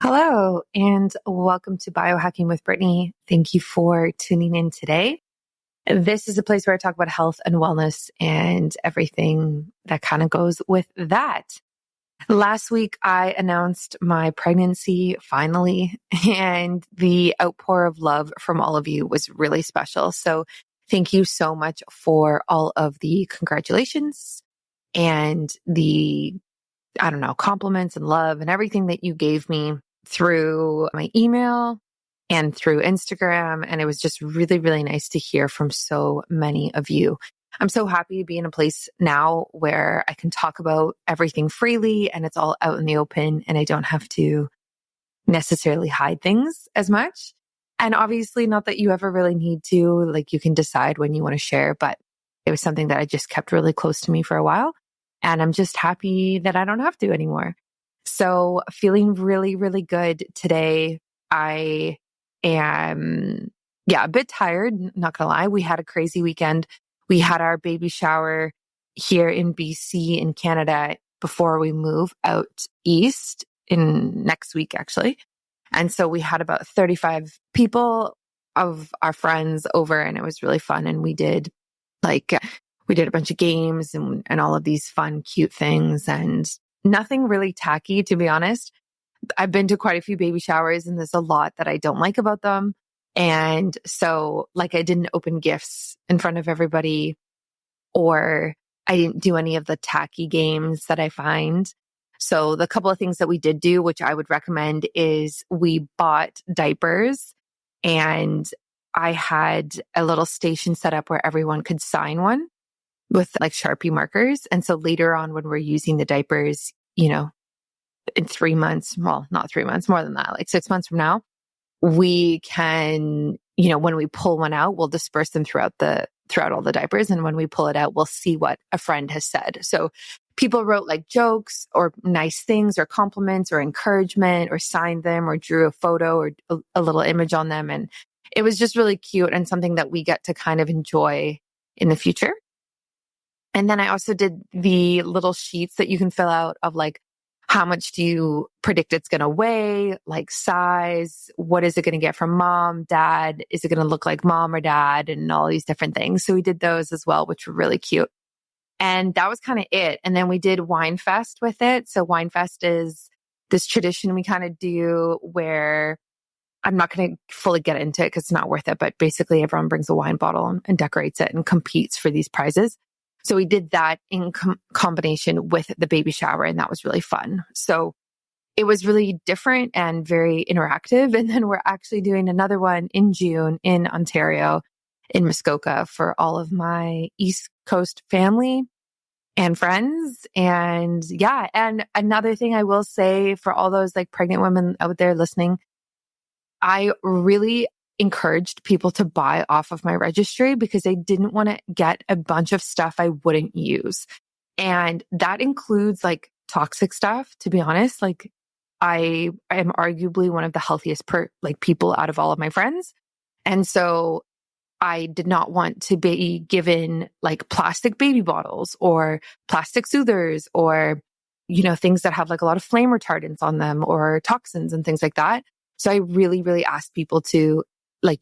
Hello, and welcome to Biohacking with Brittany. Thank you for tuning in today. This is a place where I talk about health and wellness and everything that kind of goes with that. Last week, I announced my pregnancy finally, and the outpour of love from all of you was really special. So thank you so much for all of the congratulations and the compliments and love and everything that you gave me through my email and through Instagram. And it was just really, really nice to hear from so many of you. I'm so happy to be in a place now where I can talk about everything freely and it's all out in the open and I don't have to necessarily hide things as much. And obviously not that you ever really need to, like you can decide when you want to share, but it was something that I just kept really close to me for a while. And I'm just happy that I don't have to anymore. So feeling really, really good today. I am, a bit tired, not gonna lie. We had a crazy weekend. We had our baby shower here in BC in Canada before we move out east in next week, actually. And so we had about 35 people of our friends over and it was really fun. And we did a bunch of games and all of these fun, cute things and nothing really tacky, to be honest. I've been to quite a few baby showers and there's a lot that I don't like about them. And so I didn't open gifts in front of everybody or I didn't do any of the tacky games that I find. So the couple of things that we did do, which I would recommend, is we bought diapers and I had a little station set up where everyone could sign one with Sharpie markers. And so later on when we're using the diapers, in 3 months, well, not 3 months, more than that, 6 months from now, we can, when we pull one out, we'll disperse them throughout all the diapers. And when we pull it out, we'll see what a friend has said. So people wrote jokes or nice things or compliments or encouragement or signed them or drew a photo or a little image on them. And it was just really cute and something that we get to kind of enjoy in the future. And then I also did the little sheets that you can fill out of how much do you predict it's going to weigh, size, what is it going to get from mom, dad, is it going to look like mom or dad, and all these different things. So we did those as well, which were really cute. And that was kind of it. And then we did Wine Fest with it. So Wine Fest is this tradition we kind of do where I'm not going to fully get into it because it's not worth it, but basically everyone brings a wine bottle and decorates it and competes for these prizes. So we did that in combination with the baby shower, and that was really fun. So it was really different and very interactive. And then we're actually doing another one in June in Ontario, in Muskoka, for all of my East Coast family and friends. And and another thing I will say for all those pregnant women out there listening, I really encouraged people to buy off of my registry because I didn't want to get a bunch of stuff I wouldn't use. And that includes toxic stuff, to be honest. I am arguably one of the healthiest people out of all of my friends. And so I did not want to be given plastic baby bottles or plastic soothers or, things that have a lot of flame retardants on them or toxins and things like that. So I really, really asked people to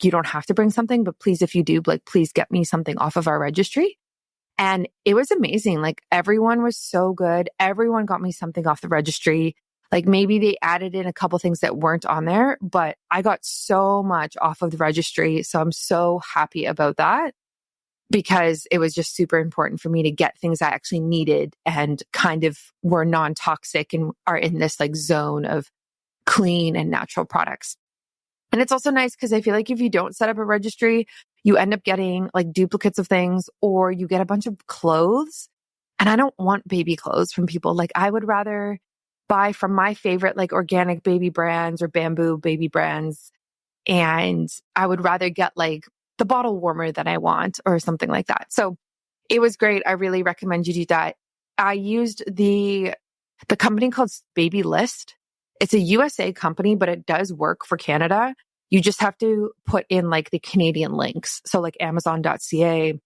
you don't have to bring something, but please, if you do, please get me something off of our registry. And it was amazing. Everyone was so good. Everyone got me something off the registry. Maybe they added in a couple things that weren't on there, but I got so much off of the registry. So I'm so happy about that because it was just super important for me to get things I actually needed and kind of were non-toxic and are in this zone of clean and natural products. And it's also nice because I feel if you don't set up a registry, you end up getting duplicates of things or you get a bunch of clothes. And I don't want baby clothes from people. I would rather buy from my favorite organic baby brands or bamboo baby brands. And I would rather get the bottle warmer that I want or something like that. So it was great. I really recommend you do that. I used the company called Baby List. It's a USA company, but it does work for Canada. You just have to put in the Canadian links. So Amazon.ca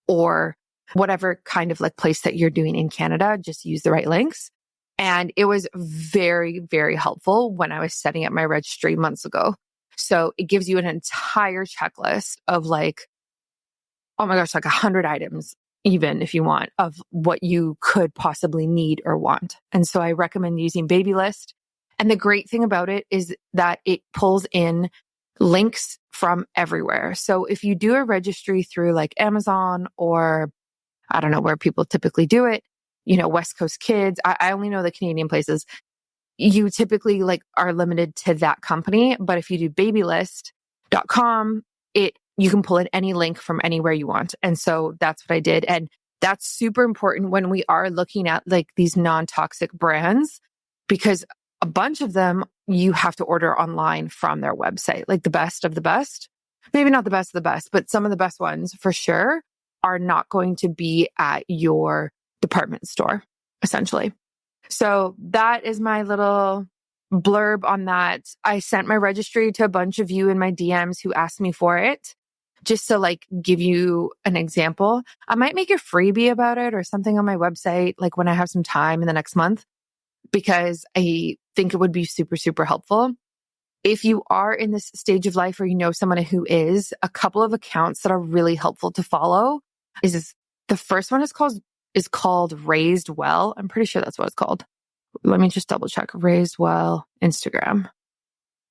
or whatever kind of place that you're doing in Canada, just use the right links. And it was very, very helpful when I was setting up my registry months ago. So it gives you an entire checklist of like, oh my gosh, like 100 items, even if you want, of what you could possibly need or want. And so I recommend using Babylist. And the great thing about it is that it pulls in links from everywhere. So if you do a registry through like Amazon or I don't know where people typically do it, West Coast Kids, I only know the Canadian places, you typically like are limited to that company. But if you do babylist.com, you can pull in any link from anywhere you want. And so that's what I did. And that's super important when we are looking at like these non-toxic brands, because a bunch of them you have to order online from their website, like the best of the best, maybe not the best of the best, but some of the best ones for sure are not going to be at your department store, essentially. So that is my little blurb on that. I sent my registry to a bunch of you in my DMs who asked me for it, just to like give you an example. I might make a freebie about it or something on my website, like when I have some time in the next month, because I think it would be super, super helpful. If you are in this stage of life or you know someone who is, a couple of accounts that are really helpful to follow is the first one is called Raised Well. I'm pretty sure that's what it's called. Let me just double check. Raised Well Instagram.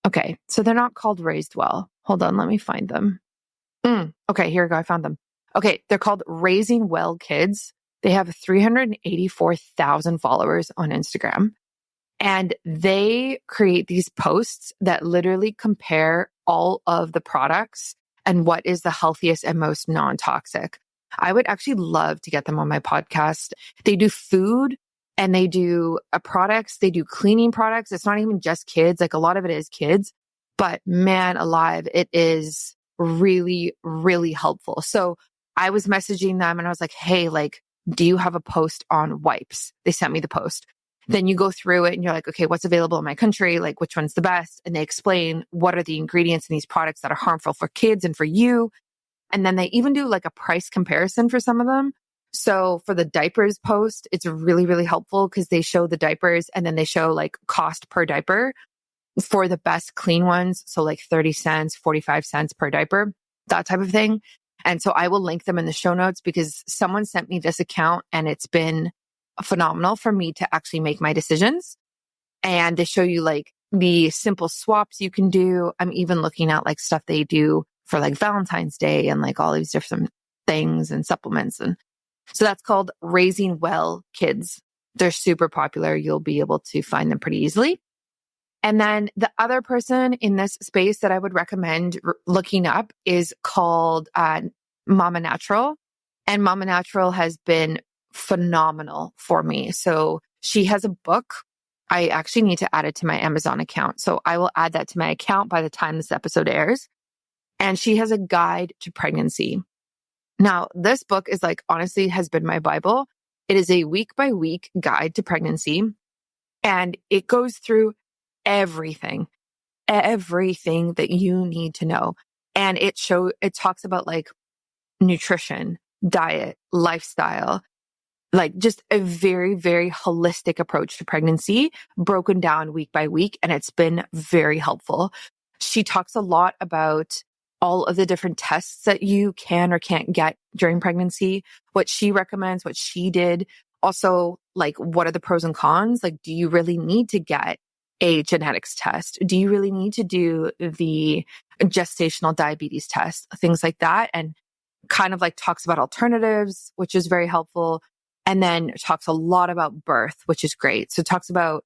Okay. So they're not called Raised Well. Hold on. Let me find them. Okay. Here we go. I found them. Okay. They're called Raising Well Kids. They have 384,000 followers on Instagram. And they create these posts that literally compare all of the products and what is the healthiest and most non-toxic. I would actually love to get them on my podcast. They do food and they do products. They do cleaning products. It's not even just kids. Like a lot of it is kids, but man alive, it is really, really helpful. So I was messaging them and I was like, hey, like, do you have a post on wipes? They sent me the post. Then you go through it and you're like, okay, what's available in my country? Like, which one's the best? And they explain what are the ingredients in these products that are harmful for kids and for you. And then they even do like a price comparison for some of them. So for the diapers post, it's really, really helpful because they show the diapers and then they show like cost per diaper for the best clean ones. So like 30 cents, 45 cents per diaper, that type of thing. And so I will link them in the show notes because someone sent me this account and it's been phenomenal for me to actually make my decisions. And they show you like the simple swaps you can do. I'm even looking at like stuff they do for like Valentine's Day and like all these different things and supplements. And so that's called Raising Well Kids. They're super popular. You'll be able to find them pretty easily. And then the other person in this space that I would recommend looking up is called Mama Natural. And Mama Natural has been phenomenal for me. So she has a book. I actually need to add it to my Amazon account. So I will add that to my account by the time this episode airs. And she has a guide to pregnancy. Now, this book is like, honestly, has been my Bible. It is a week by week guide to pregnancy. And it goes through everything that you need to know. And it talks about like nutrition, diet, lifestyle, like just a very, very holistic approach to pregnancy broken down week by week. And it's been very helpful. She talks a lot about all of the different tests that you can or can't get during pregnancy, what she recommends, what she did. Also, like, what are the pros and cons? Like, do you really need to get a genetics test? Do you really need to do the gestational diabetes test? Things like that. And kind of like talks about alternatives, which is very helpful. And then talks a lot about birth, which is great. So it talks about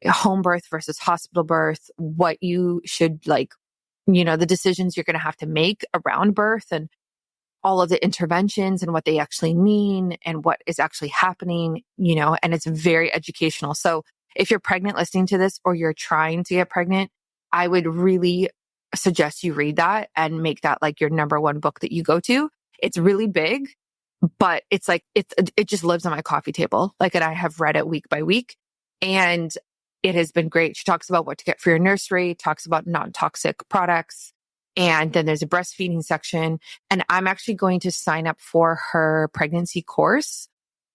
home birth versus hospital birth, what you should like, the decisions you're going to have to make around birth and all of the interventions and what they actually mean and what is actually happening, and it's very educational. So if you're pregnant listening to this or you're trying to get pregnant, I would really suggest you read that and make that like your number one book that you go to. It's really big, but it's like, it just lives on my coffee table. Like, and I have read it week by week and it has been great. She talks about what to get for your nursery, talks about non-toxic products. And then there's a breastfeeding section. And I'm actually going to sign up for her pregnancy course.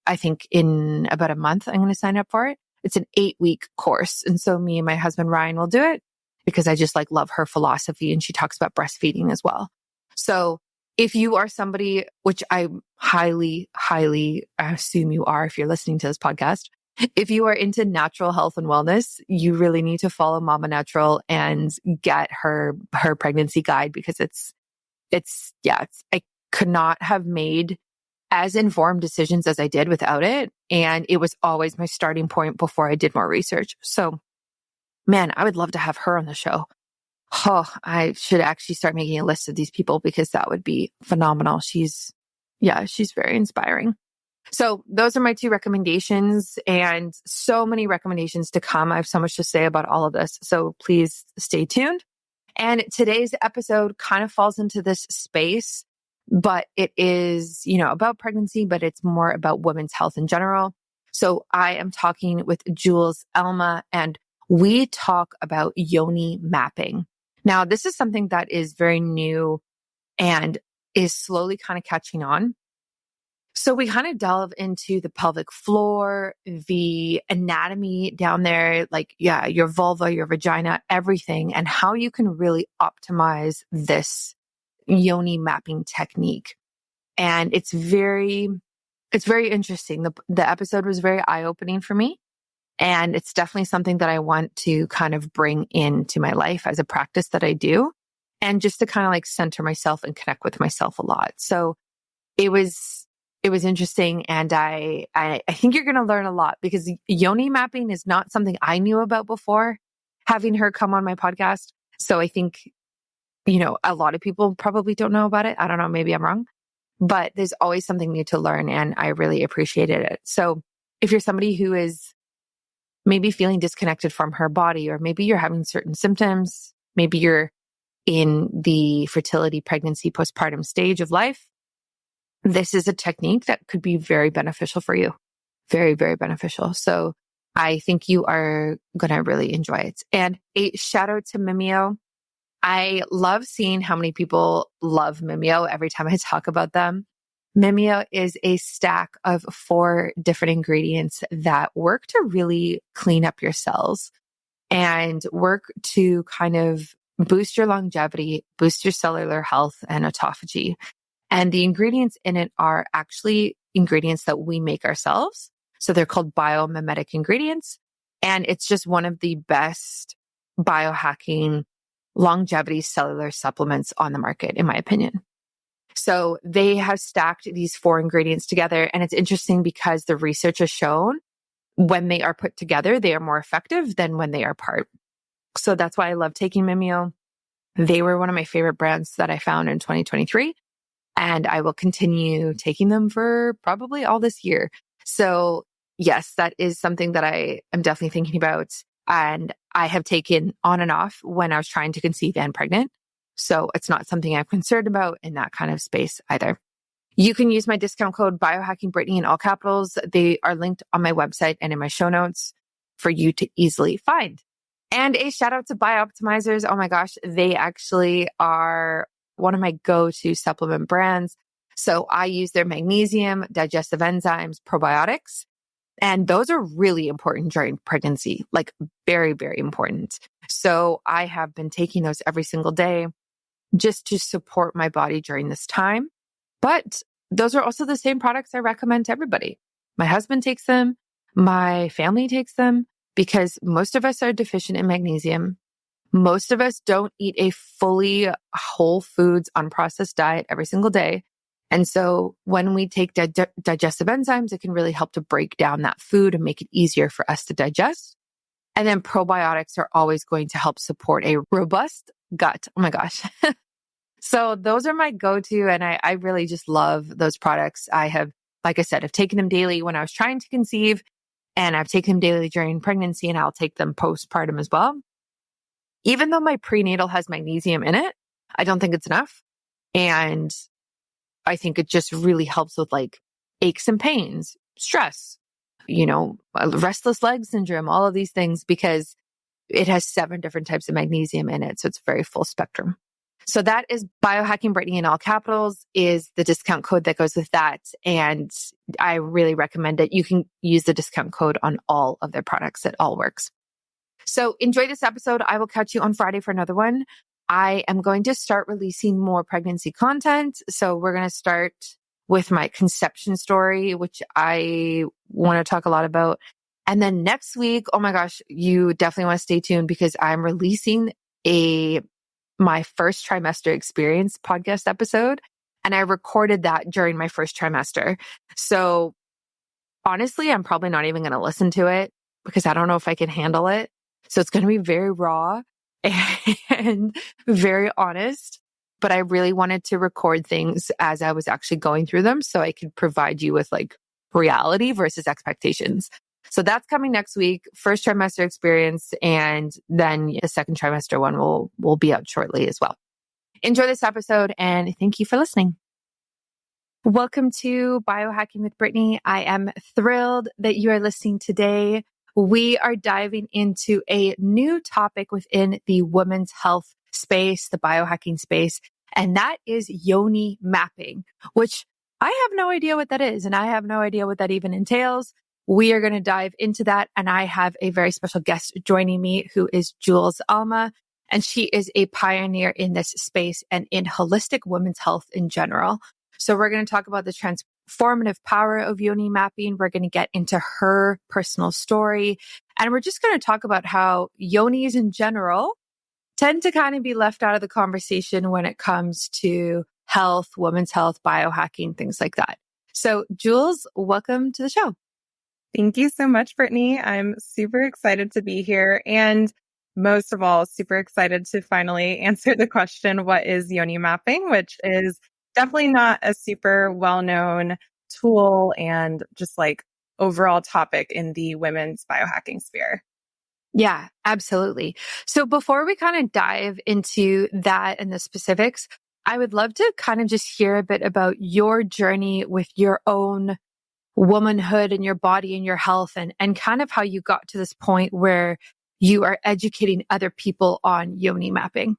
I think in about a month, I'm going to sign up for it. It's an 8-week course. And so me and my husband, Ryan, will do it because I just like love her philosophy. And she talks about breastfeeding as well. So if you are somebody, which I highly assume you are, if you're listening to this podcast, if you are into natural health and wellness, you really need to follow Mama Natural and get her pregnancy guide because I could not have made as informed decisions as I did without it. And it was always my starting point before I did more research. So man, I would love to have her on the show. Oh, I should actually start making a list of these people because that would be phenomenal. She's very inspiring. So those are my 2 recommendations and so many recommendations to come. I have so much to say about all of this. So please stay tuned. And today's episode kind of falls into this space, but it is, about pregnancy, but it's more about women's health in general. So I am talking with Jules Alma and we talk about Yoni mapping. Now, this is something that is very new and is slowly kind of catching on. So we kind of delve into the pelvic floor, the anatomy down there, your vulva, your vagina, everything, and how you can really optimize this Yoni mapping technique. And it's very interesting. The episode was very eye-opening for me. And it's definitely something that I want to kind of bring into my life as a practice that I do. And just to kind of center myself and connect with myself a lot. So it was interesting. And I think you're going to learn a lot because Yoni mapping is not something I knew about before having her come on my podcast. So I think, a lot of people probably don't know about it. I don't know. Maybe I'm wrong, but there's always something new to learn. And I really appreciated it. So if you're somebody who is maybe feeling disconnected from her body, or maybe you're having certain symptoms, maybe you're in the fertility, pregnancy, postpartum stage of life, this is a technique that could be very beneficial for you. Very, very beneficial. So I think you are going to really enjoy it. And a shout out to Mimeo. I love seeing how many people love Mimeo every time I talk about them. Mimeo is a stack of 4 different ingredients that work to really clean up your cells and work to kind of boost your longevity, boost your cellular health and autophagy. And the ingredients in it are actually ingredients that we make ourselves. So they're called biomimetic ingredients. And it's just one of the best biohacking longevity cellular supplements on the market, in my opinion. So they have stacked these 4 ingredients together. And it's interesting because the research has shown when they are put together, they are more effective than when they are apart. So that's why I love taking Mimeo. They were one of my favorite brands that I found in 2023. And I will continue taking them for probably all this year. So yes, that is something that I am definitely thinking about. And I have taken on and off when I was trying to conceive and pregnant. So it's not something I'm concerned about in that kind of space either. You can use my discount code biohackingbrittany in all capitals. They are linked on my website and in my show notes for you to easily find. And a shout out to Biooptimizers. Oh my gosh, they actually are one of my go-to supplement brands. So I use their magnesium, digestive enzymes, probiotics, and those are really important during pregnancy, very, very important. So I have been taking those every single day just to support my body during this time. But those are also the same products I recommend to everybody. My husband takes them. My family takes them because most of us are deficient in magnesium. Most of us don't eat a fully whole foods unprocessed diet every single day. And so when we take digestive enzymes, it can really help to break down that food and make it easier for us to digest. And then probiotics are always going to help support a robust gut. Oh my gosh. So those are my go-to. And I really just love those products. I have, like I said, I've taken them daily when I was trying to conceive, and I've taken them daily during pregnancy, and I'll take them postpartum as well. Even though my prenatal has magnesium in it, I don't think it's enough. And I think it just really helps with aches and pains, stress, restless leg syndrome, all of these things, because it has 7 different types of magnesium in it. So it's very full spectrum. So that is Biohacking Brittany in all capitals is the discount code that goes with that. And I really recommend it. You can use the discount code on all of their products. It all works. So enjoy this episode. I will catch you on Friday for another one. I am going to start releasing more pregnancy content. So we're going to start with my conception story, which I want to talk a lot about. And then next week, oh my gosh, you definitely want to stay tuned because I'm releasing my first trimester experience podcast episode. And I recorded that during my first trimester. So honestly, I'm probably not even going to listen to it because I don't know if I can handle it. So it's going to be very raw and very honest. But I really wanted to record things as I was actually going through them so I could provide you with like reality versus expectations. So that's coming next week, first trimester experience, and then the second trimester one will be out shortly as well. Enjoy this episode and thank you for listening. Welcome to Biohacking with Brittany. I am thrilled that you are listening today. We are diving into a new topic within the women's health space, the biohacking space, and that is Yoni Mapping, which I have no idea what that is, and I have no idea what that even entails. We are going to dive into that, and I have a very special guest joining me who is Jules Alma, and she is a pioneer in this space and in holistic women's health in general. So we're going to talk about the transformative power of Yoni Mapping. We're going to get into her personal story, and we're just going to talk about how yonis in general tend to kind of be left out of the conversation when it comes to health, women's health, biohacking, things like that. So Jules, welcome to the show. Thank you so much, Brittany. I'm super excited to be here. And most of all, super excited to finally answer the question, what is Yoni Mapping, which is definitely not a super well-known tool and just like overall topic in the women's biohacking sphere. Yeah, absolutely. So before we kind of dive into that and the specifics, I would love to kind of just hear a bit about your journey with your own womanhood and your body and your health and kind of how you got to this point where you are educating other people on Yoni Mapping.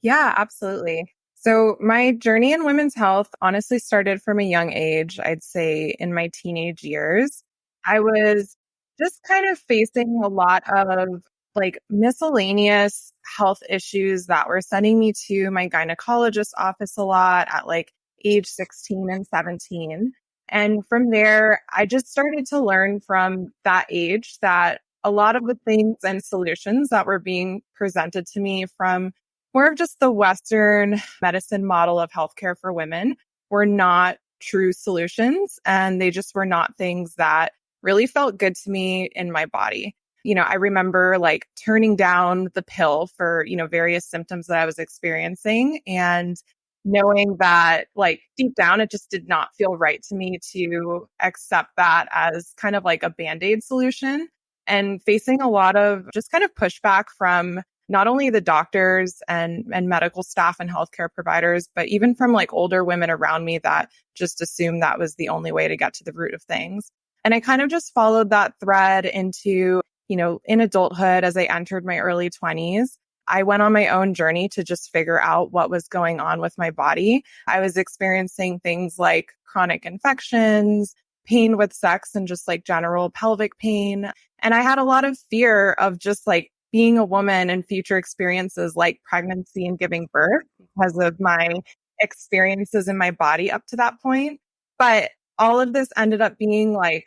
Yeah, absolutely. So my journey in women's health honestly started from a young age. I'd say in my teenage years, I was just kind of facing a lot of like miscellaneous health issues that were sending me to my gynecologist's office a lot at like age 16 and 17. And from there, I just started to learn from that age that a lot of the things and solutions that were being presented to me from more of just the Western medicine model of healthcare for women were not true solutions. And they just were not things that really felt good to me in my body. You know, I remember like turning down the pill for, various symptoms that I was experiencing and knowing that like deep down, it just did not feel right to me to accept that as kind of like a Band-Aid solution and facing a lot of just kind of pushback from not only the doctors and medical staff and healthcare providers, but even from like older women around me that just assumed that was the only way to get to the root of things. And I kind of just followed that thread into, in adulthood as I entered my early 20s. I went on my own journey to just figure out what was going on with my body. I was experiencing things like chronic infections, pain with sex, and just like general pelvic pain. And I had a lot of fear of just like being a woman and future experiences like pregnancy and giving birth because of my experiences in my body up to that point. But all of this ended up being like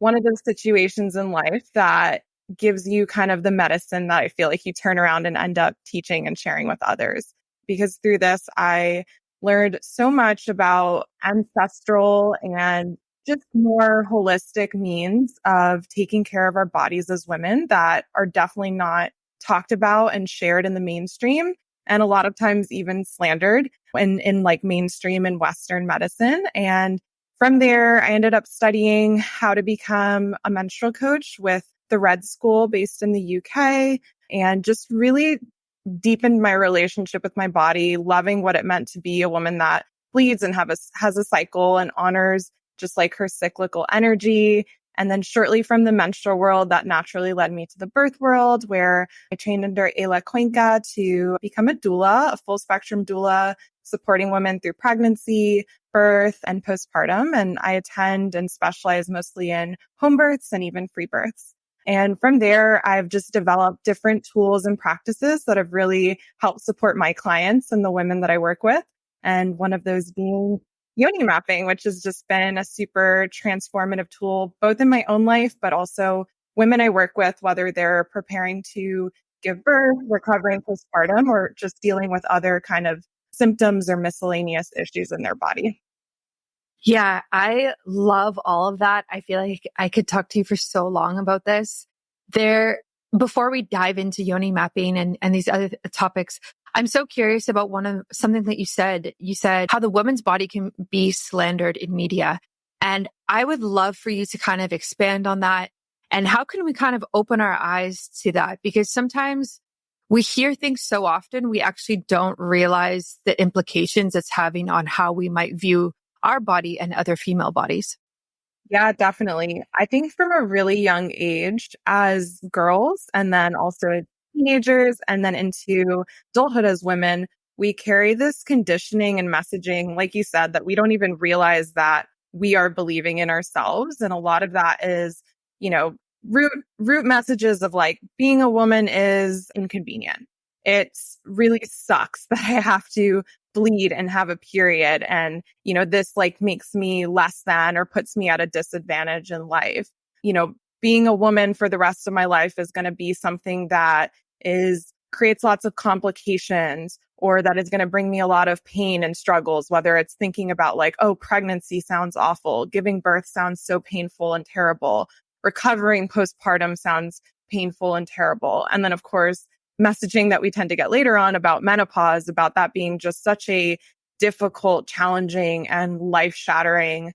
one of those situations in life that gives you kind of the medicine that I feel like you turn around and end up teaching and sharing with others. Because through this, I learned so much about ancestral and just more holistic means of taking care of our bodies as women that are definitely not talked about and shared in the mainstream. And a lot of times even slandered in like mainstream and Western medicine. And from there, I ended up studying how to become a menstrual coach with the Red School based in the UK and just really deepened my relationship with my body, loving what it meant to be a woman that bleeds and has a cycle and honors just like her cyclical energy And then shortly from the menstrual world, that naturally led me to the birth world, where I trained under Ayla Cuenca to become a doula, a full spectrum doula, supporting women through pregnancy, birth, and postpartum. And I attend and specialize mostly in home births and even free births. And from there, I've just developed different tools and practices that have really helped support my clients and the women that I work with. And one of those being Yoni Mapping, which has just been a super transformative tool, both in my own life, but also women I work with, whether they're preparing to give birth, recovering postpartum, or just dealing with other kind of symptoms or miscellaneous issues in their body. Yeah, I love all of that. I feel like I could talk to you for so long about this. Before we dive into yoni mapping and these other topics, I'm so curious about something that you said. You said how the woman's body can be slandered in media. And I would love for you to kind of expand on that. And how can we kind of open our eyes to that? Because sometimes we hear things so often, we actually don't realize the implications it's having on how we might view our body and other female bodies. Yeah, definitely. I think from a really young age as girls, and then also as teenagers, and then into adulthood as women, we carry this conditioning and messaging, like you said, that we don't even realize that we are believing in ourselves. And a lot of that is, you know, root messages of like being a woman is inconvenient. It really sucks that I have to bleed and have a period. And, this like makes me less than or puts me at a disadvantage in life. Being a woman for the rest of my life is going to be something that creates lots of complications, or that is going to bring me a lot of pain and struggles, whether it's thinking about like, oh, pregnancy sounds awful. Giving birth sounds so painful and terrible. Recovering postpartum sounds painful and terrible. And then, of course, messaging that we tend to get later on about menopause, about that being just such a difficult, challenging, and life-shattering,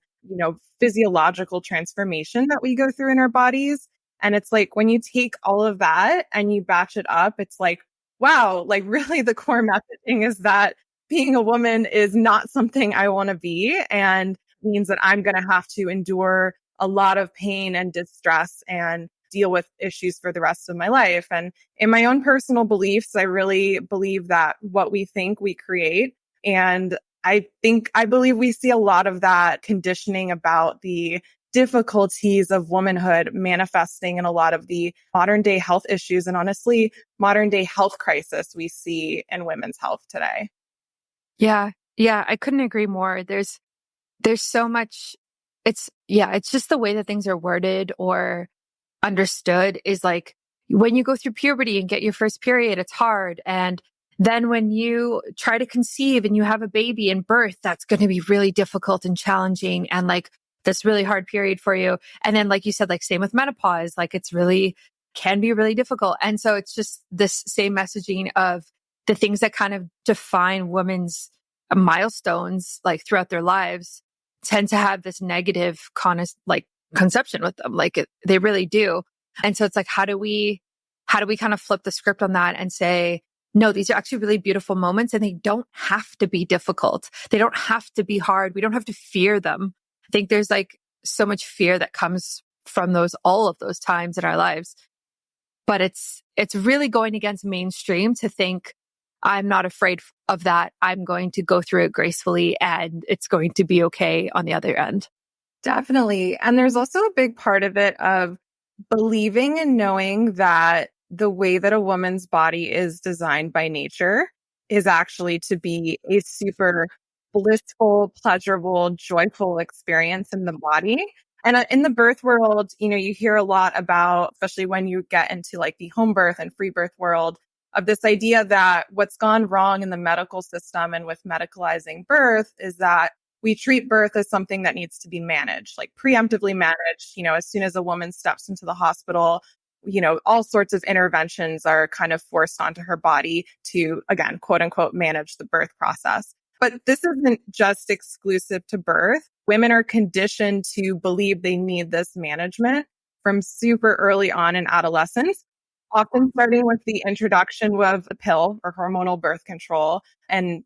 physiological transformation that we go through in our bodies. And it's like when you take all of that and you batch it up, it's like, wow, like really the core messaging is that being a woman is not something I want to be, and means that I'm going to have to endure a lot of pain and distress and deal with issues for the rest of my life. And in my own personal beliefs, I really believe that what we think we create. And I believe we see a lot of that conditioning about the difficulties of womanhood manifesting in a lot of the modern day health issues and honestly, modern day health crisis we see in women's health today. Yeah. Yeah. I couldn't agree more. There's so much. It's just the way that things are worded or understood is like when you go through puberty and get your first period, it's hard. And then when you try to conceive and you have a baby and birth, that's going to be really difficult and challenging and like this really hard period for you. And then, like you said, like same with menopause, like can be really difficult. And so it's just this same messaging of the things that kind of define women's milestones, like throughout their lives, tend to have this negative conception with them. They really do. And so it's like, how do we kind of flip the script on that and say, no, these are actually really beautiful moments and they don't have to be difficult. They don't have to be hard. We don't have to fear them. I think there's like so much fear that comes from all of those times in our lives. But it's really going against mainstream to think I'm not afraid of that. I'm going to go through it gracefully and it's going to be okay on the other end. Definitely. And there's also a big part of it of believing and knowing that the way that a woman's body is designed by nature is actually to be a super blissful, pleasurable, joyful experience in the body. And in the birth world, you hear a lot about, especially when you get into like the home birth and free birth world, of this idea that what's gone wrong in the medical system and with medicalizing birth is that we treat birth as something that needs to be managed, like preemptively managed. As soon as a woman steps into the hospital, all sorts of interventions are kind of forced onto her body to, again, quote unquote, manage the birth process. But this isn't just exclusive to birth. Women are conditioned to believe they need this management from super early on in adolescence. often starting with the introduction of a pill or hormonal birth control. And,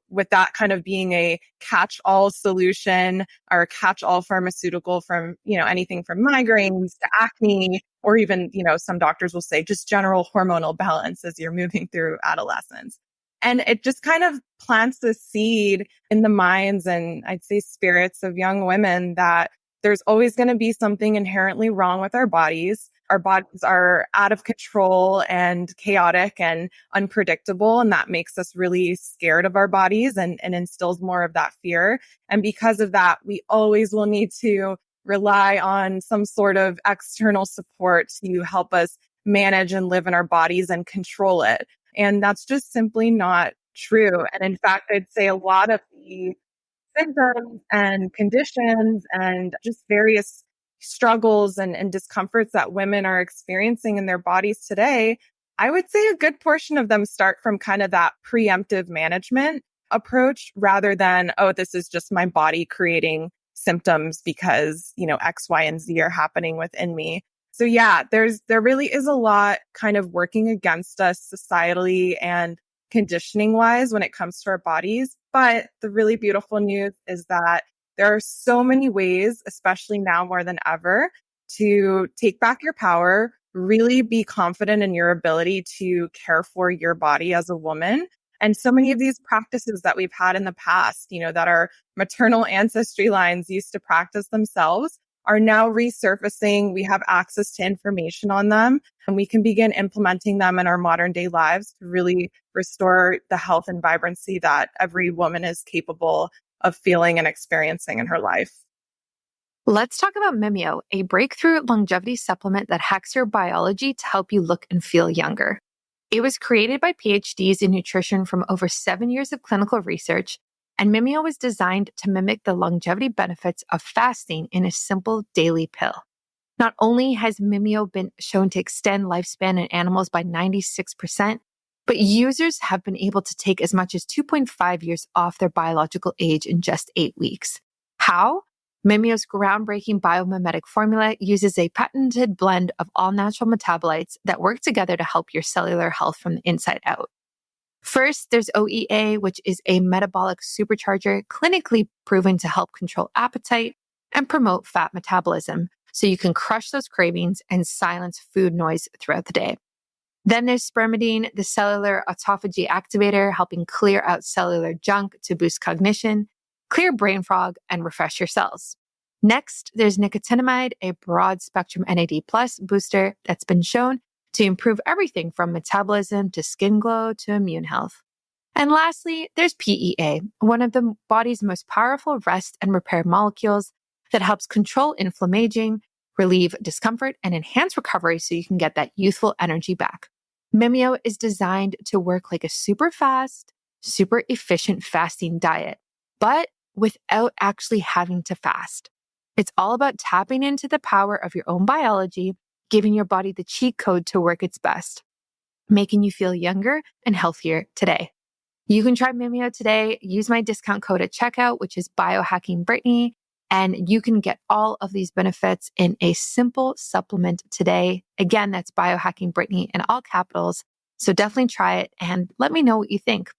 with that kind of being a catch-all solution or catch-all pharmaceutical from, anything from migraines to acne, or even, some doctors will say just general hormonal balance as you're moving through adolescence. And it just kind of plants the seed in the minds and I'd say spirits of young women that there's always going to be something inherently wrong with our bodies. Our bodies are out of control and chaotic and unpredictable. And that makes us really scared of our bodies and instills more of that fear. And because of that, we always will need to rely on some sort of external support to help us manage and live in our bodies and control it. And that's just simply not true. And in fact, I'd say a lot of the symptoms and conditions and just various struggles and discomforts that women are experiencing in their bodies today, I would say a good portion of them start from kind of that preemptive management approach rather than, oh, this is just my body creating symptoms because, X, Y, and Z are happening within me. So yeah, there really is a lot kind of working against us societally and conditioning wise when it comes to our bodies. But the really beautiful news is that there are so many ways, especially now more than ever, to take back your power, really be confident in your ability to care for your body as a woman. And so many of these practices that we've had in the past, that our maternal ancestry lines used to practice themselves are now resurfacing. We have access to information on them and we can begin implementing them in our modern day lives to really restore the health and vibrancy that every woman is capable of feeling and experiencing in her life. Let's talk about Mimeo, a breakthrough longevity supplement that hacks your biology to help you look and feel younger. It was created by PhDs in nutrition from over 7 years of clinical research, and Mimeo was designed to mimic the longevity benefits of fasting in a simple daily pill. Not only has Mimeo been shown to extend lifespan in animals by 96%, but users have been able to take as much as 2.5 years off their biological age in just 8 weeks. How? Mimeo's groundbreaking biomimetic formula uses a patented blend of all natural metabolites that work together to help your cellular health from the inside out. First, there's OEA, which is a metabolic supercharger clinically proven to help control appetite and promote fat metabolism, so you can crush those cravings and silence food noise throughout the day. Then there's spermidine, the cellular autophagy activator, helping clear out cellular junk to boost cognition, clear brain fog, and refresh your cells. Next, there's nicotinamide, a broad spectrum NAD+ booster that's been shown to improve everything from metabolism to skin glow to immune health. And lastly, there's PEA, one of the body's most powerful rest and repair molecules that helps control inflammation, relieve discomfort, and enhance recovery so you can get that youthful energy back. Mimeo is designed to work like a super fast, super efficient fasting diet, but without actually having to fast. It's all about tapping into the power of your own biology, giving your body the cheat code to work its best, making you feel younger and healthier today. You can try Mimeo today. Use my discount code at checkout, which is biohackingbrittany, and you can get all of these benefits in a simple supplement today. Again, that's biohackingbrittany in all capitals. So definitely try it and let me know what you think.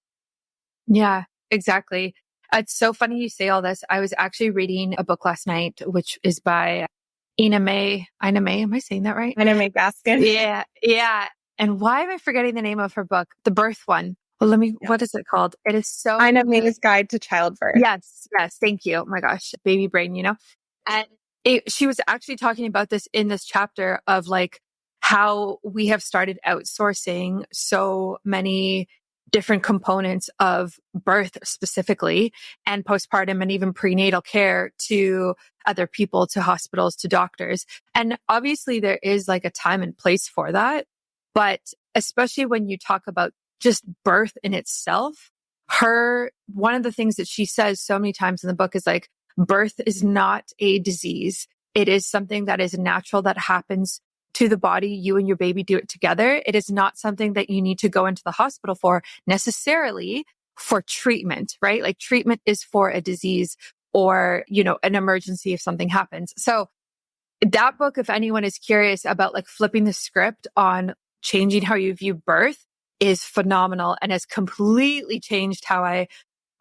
Yeah, exactly. It's so funny you say all this. I was actually reading a book last night, which is by Ina May. Am I saying that right? Ina May Gaskin. Yeah. And why am I forgetting the name of her book? The Birth one. Well, what is it called? It is so... Ina May's Guide to Childbirth. Yes. Thank you. Oh my gosh. Baby brain, And she was actually talking about this in this chapter of like how we have started outsourcing so many different components of birth specifically and postpartum and even prenatal care to other people, to hospitals, to doctors. And obviously there is like a time and place for that. But especially when you talk about just birth in itself, one of the things that she says so many times in the book is like, birth is not a disease. It is something that is natural that happens to the body. You and your baby do it together. It is not something that you need to go into the hospital for necessarily for treatment, right? Like treatment is for a disease or, an emergency if something happens. So that book, if anyone is curious about like flipping the script on changing how you view birth is phenomenal and has completely changed how I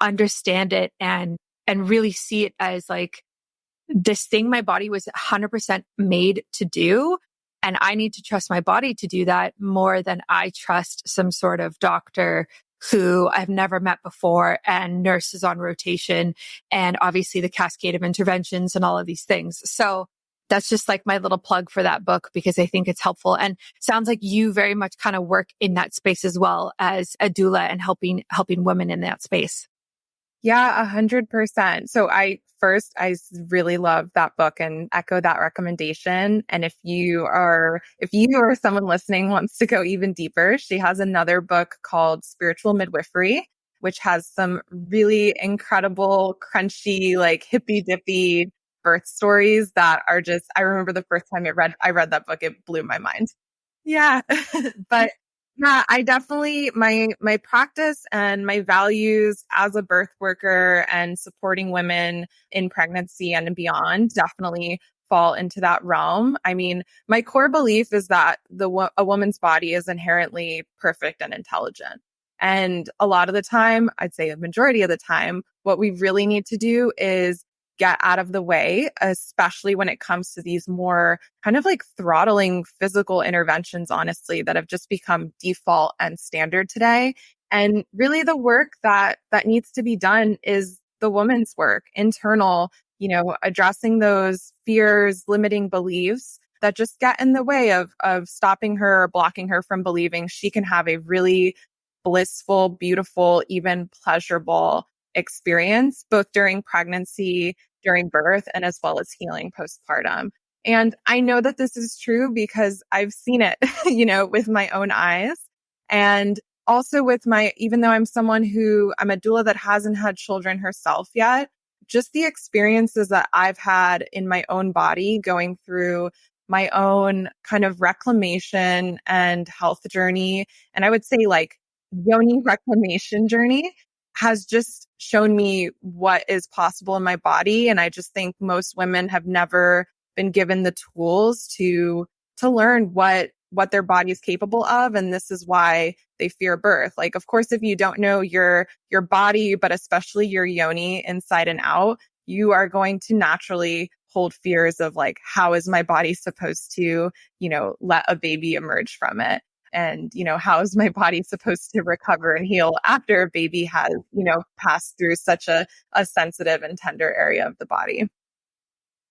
understand it and really see it as like this thing my body was 100% made to do. And I need to trust my body to do that more than I trust some sort of doctor who I've never met before and nurses on rotation and obviously the cascade of interventions and all of these things. So that's just like my little plug for that book because I think it's helpful and sounds like you very much kind of work in that space as well as a doula and helping women in that space. Yeah, 100%. So I really love that book and echo that recommendation. And if you or someone listening wants to go even deeper, she has another book called Spiritual Midwifery, which has some really incredible, crunchy, like hippy dippy birth stories that are just, I remember the first time I read that book, it blew my mind. Yeah. But yeah, I definitely my practice and my values as a birth worker and supporting women in pregnancy and beyond definitely fall into that realm. I mean, my core belief is that a woman's body is inherently perfect and intelligent. And a lot of the time, I'd say a majority of the time, what we really need to do is get out of the way, especially when it comes to these more kind of like throttling physical interventions, honestly, that have just become default and standard today. And really the work that needs to be done is the woman's work, internal, addressing those fears, limiting beliefs that just get in the way of stopping her or blocking her from believing she can have a really blissful, beautiful, even pleasurable experience, both during pregnancy, during birth, and as well as healing postpartum. And I know that this is true because I've seen it, with my own eyes. And also even though I'm I'm a doula that hasn't had children herself yet, just the experiences that I've had in my own body going through my own kind of reclamation and health journey. And I would say like yoni reclamation journey has just shown me what is possible in my body. And I just think most women have never been given the tools to learn what their body is capable of. And this is why they fear birth. Like, of course, if you don't know your body, but especially your yoni inside and out, you are going to naturally hold fears of like, how is my body supposed to, let a baby emerge from it? And, how is my body supposed to recover and heal after a baby has, passed through such a sensitive and tender area of the body?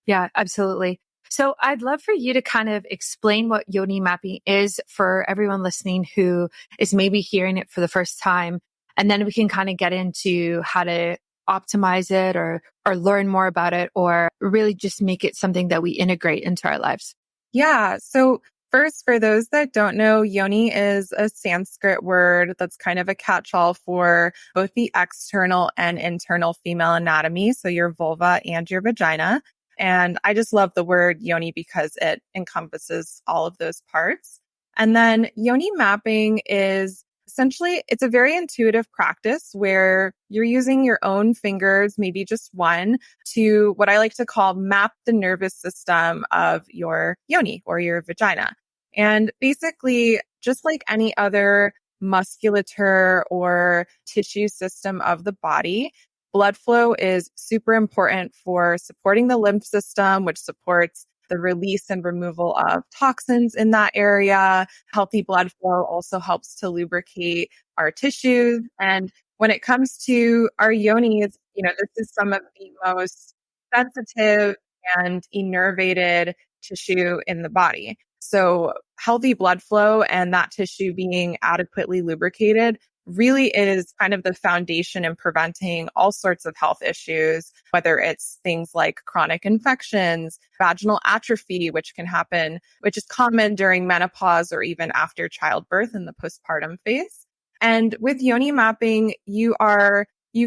Yeah, absolutely. So I'd love for you to kind of explain what Yoni mapping is for everyone listening who is maybe hearing it for the first time. And then we can kind of get into how to optimize it or learn more about it or really just make it something that we integrate into our lives. Yeah. So first, for those that don't know, yoni is a Sanskrit word that's kind of a catch-all for both the external and internal female anatomy. So your vulva and your vagina. And I just love the word yoni because it encompasses all of those parts. And then yoni mapping is essentially, it's a very intuitive practice where you're using your own fingers, maybe just one, to what I like to call map the nervous system of your yoni or your vagina. And basically, just like any other musculature or tissue system of the body, blood flow is super important for supporting the lymph system, which supports the release and removal of toxins in that area. Healthy blood flow also helps to lubricate our tissues. And when it comes to our yonis, this is some of the most sensitive and innervated tissue in the body. So healthy blood flow and that tissue being adequately lubricated really is kind of the foundation in preventing all sorts of health issues, whether it's things like chronic infections, vaginal atrophy, which can happen, which is common during menopause or even after childbirth in the postpartum phase. And with yoni mapping, you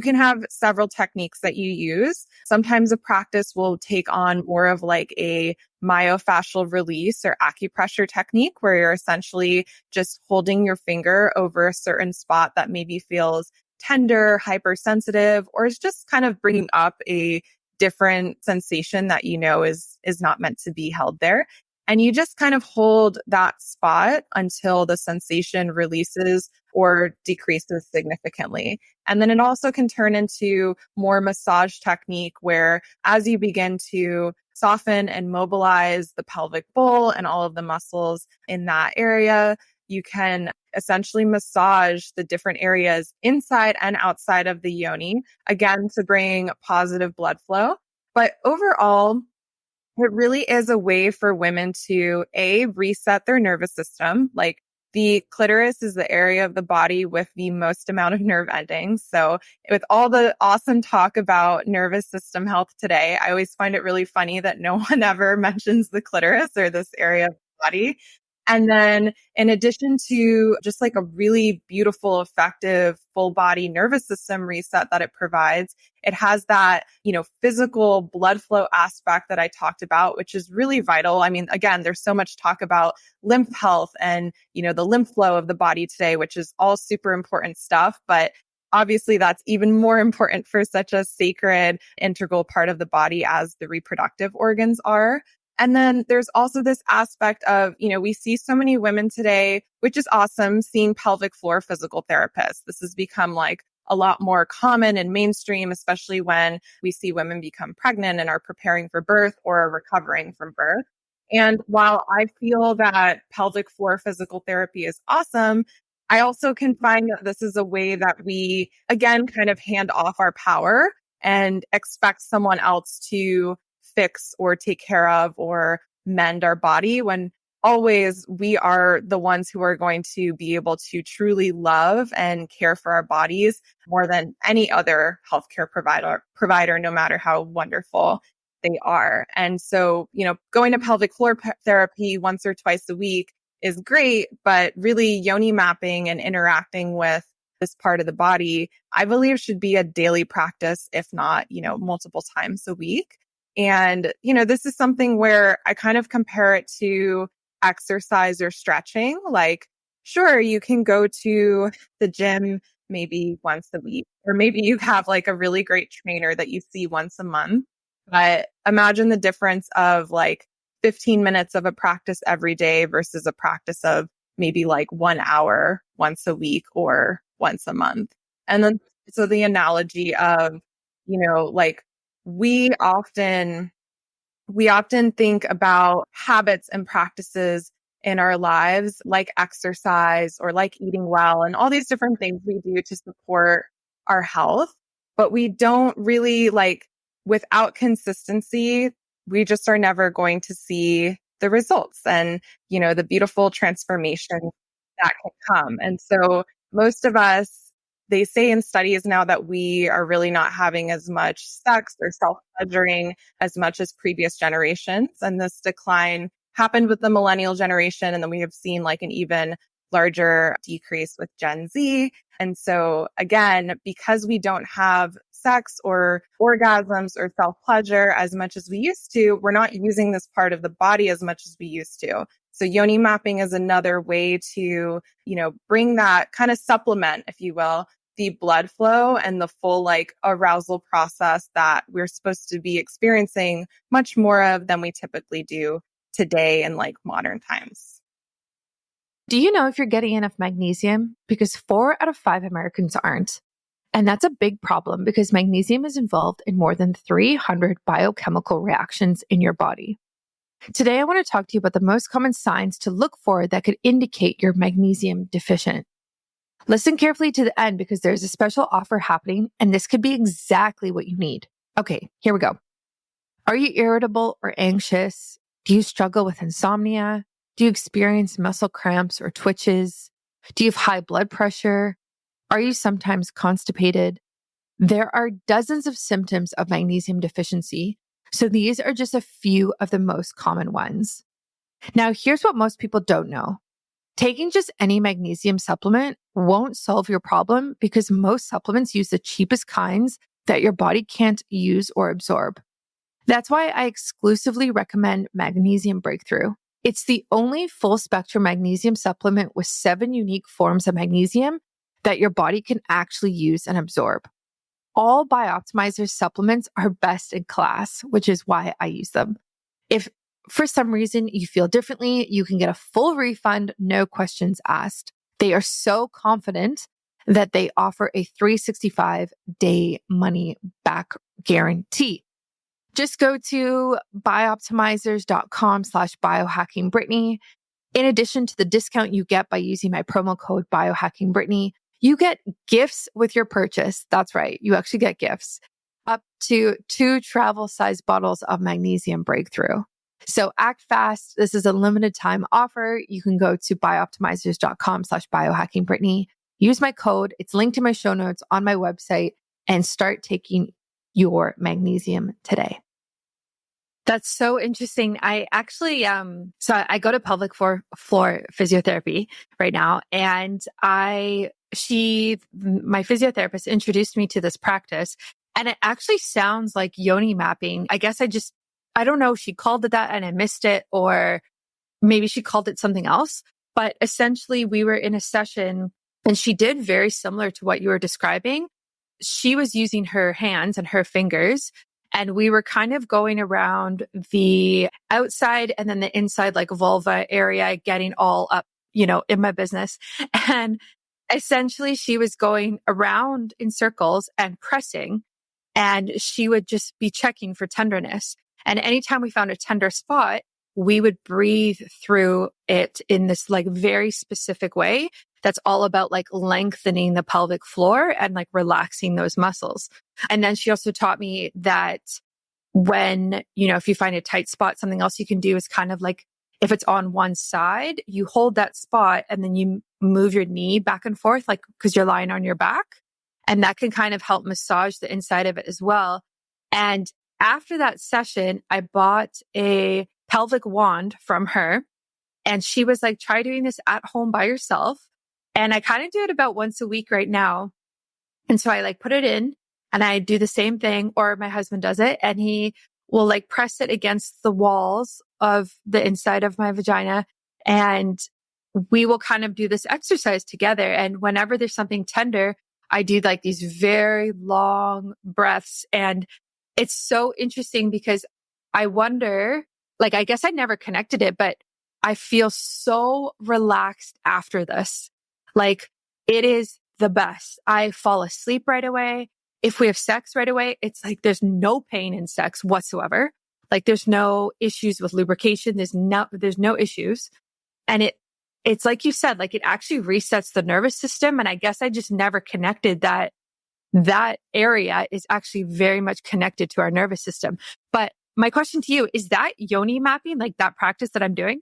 can have several techniques that you use. Sometimes a practice will take on more of like a myofascial release or acupressure technique where you're essentially just holding your finger over a certain spot that maybe feels tender, hypersensitive, or is just kind of bringing up a different sensation that is not meant to be held there. And you just kind of hold that spot until the sensation releases or decreases significantly. And then it also can turn into more massage technique where as you begin to soften and mobilize the pelvic bowl and all of the muscles in that area, you can essentially massage the different areas inside and outside of the yoni, again, to bring positive blood flow. But overall, it really is a way for women to reset their nervous system. Like the clitoris is the area of the body with the most amount of nerve endings. So with all the awesome talk about nervous system health today, I always find it really funny that no one ever mentions the clitoris or this area of the body. And then in addition to just like a really beautiful, effective full body nervous system reset that it provides, it has that, physical blood flow aspect that I talked about, which is really vital. I mean, again, there's so much talk about lymph health and, the lymph flow of the body today, which is all super important stuff. But obviously that's even more important for such a sacred, integral part of the body as the reproductive organs are. And then there's also this aspect of, we see so many women today, which is awesome, seeing pelvic floor physical therapists. This has become like a lot more common and mainstream, especially when we see women become pregnant and are preparing for birth or are recovering from birth. And while I feel that pelvic floor physical therapy is awesome, I also can find that this is a way that we, again, kind of hand off our power and expect someone else to fix or take care of or mend our body when always we are the ones who are going to be able to truly love and care for our bodies more than any other healthcare provider, no matter how wonderful they are. And so, going to pelvic floor therapy once or twice a week is great, but really yoni mapping and interacting with this part of the body, I believe should be a daily practice, if not, multiple times a week. And, this is something where I kind of compare it to exercise or stretching. Like, sure, you can go to the gym maybe once a week, or maybe you have like a really great trainer that you see once a month. But imagine the difference of like 15 minutes of a practice every day versus a practice of maybe like 1 hour once a week or once a month. And then, so the analogy of, like, we often think about habits and practices in our lives, like exercise or like eating well and all these different things we do to support our health. But we don't really without consistency, we just are never going to see the results and, the beautiful transformation that can come. And so most of us, they say in studies now that we are really not having as much sex or self-pleasuring as much as previous generations. And this decline happened with the millennial generation. And then we have seen like an even larger decrease with Gen Z. And so again, because we don't have sex or orgasms or self-pleasure as much as we used to, we're not using this part of the body as much as we used to. So yoni mapping is another way to, bring that kind of supplement, if you will, the blood flow and the full arousal process that we're supposed to be experiencing much more of than we typically do today in modern times. Do you know if you're getting enough magnesium? Because 4 out of 5 Americans aren't. And that's a big problem because magnesium is involved in more than 300 biochemical reactions in your body. Today, I want to talk to you about the most common signs to look for that could indicate you're magnesium deficient. Listen carefully to the end because there's a special offer happening and this could be exactly what you need. Okay, here we go. Are you irritable or anxious? Do you struggle with insomnia? Do you experience muscle cramps or twitches? Do you have high blood pressure? Are you sometimes constipated? There are dozens of symptoms of magnesium deficiency, so these are just a few of the most common ones. Now, here's what most people don't know. Taking just any magnesium supplement won't solve your problem because most supplements use the cheapest kinds that your body can't use or absorb. That's why I exclusively recommend Magnesium Breakthrough. It's the only full spectrum magnesium supplement with 7 unique forms of magnesium that your body can actually use and absorb. All Bioptimizer's supplements are best in class, which is why I use them. If for some reason you feel differently, you can get a full refund, no questions asked. They are so confident that they offer a 365-day money back guarantee. Just go to bioptimizers.com/biohackingbrittany. In addition to the discount you get by using my promo code biohackingbrittany, you get gifts with your purchase. That's right. You actually get gifts up to 2 travel-sized bottles of Magnesium Breakthrough. So act fast. This is a limited time offer. You can go to bioptimizers.com/biohackingbrittany. Use my code. It's linked in my show notes on my website and start taking your magnesium today. That's so interesting. I actually, so I go to pelvic floor physiotherapy right now. And my physiotherapist introduced me to this practice, and it actually sounds like Yoni mapping. I guess I don't know if she called it that and I missed it, or maybe she called it something else. But essentially we were in a session and she did very similar to what you were describing. She was using her hands and her fingers, and we were kind of going around the outside and then the inside, like vulva area, getting all up, in my business. And essentially she was going around in circles and pressing, and she would just be checking for tenderness. And anytime we found a tender spot, we would breathe through it in this like very specific way. That's all about like lengthening the pelvic floor and like relaxing those muscles. And then she also taught me that when, if you find a tight spot, something else you can do is kind of like, if it's on one side, you hold that spot and then you move your knee back and forth, like, cause you're lying on your back. And that can kind of help massage the inside of it as well. And after that session, I bought a pelvic wand from her, and she was like, try doing this at home by yourself. And I kind of do it about once a week right now. And so I like put it in and I do the same thing, or my husband does it, and he will like press it against the walls of the inside of my vagina. And we will kind of do this exercise together. And whenever there's something tender, I do like these very long breaths. And it's so interesting because I wonder, like, I guess I never connected it, but I feel so relaxed after this. Like, it is the best. I fall asleep right away. If we have sex right away, it's like there's no pain in sex whatsoever. Like, there's no issues with lubrication. There's no issues. And it's like you said, like, it actually resets the nervous system. And I guess I just never connected that area is actually very much connected to our nervous system. But my question to you, is that Yoni mapping, like that practice that I'm doing?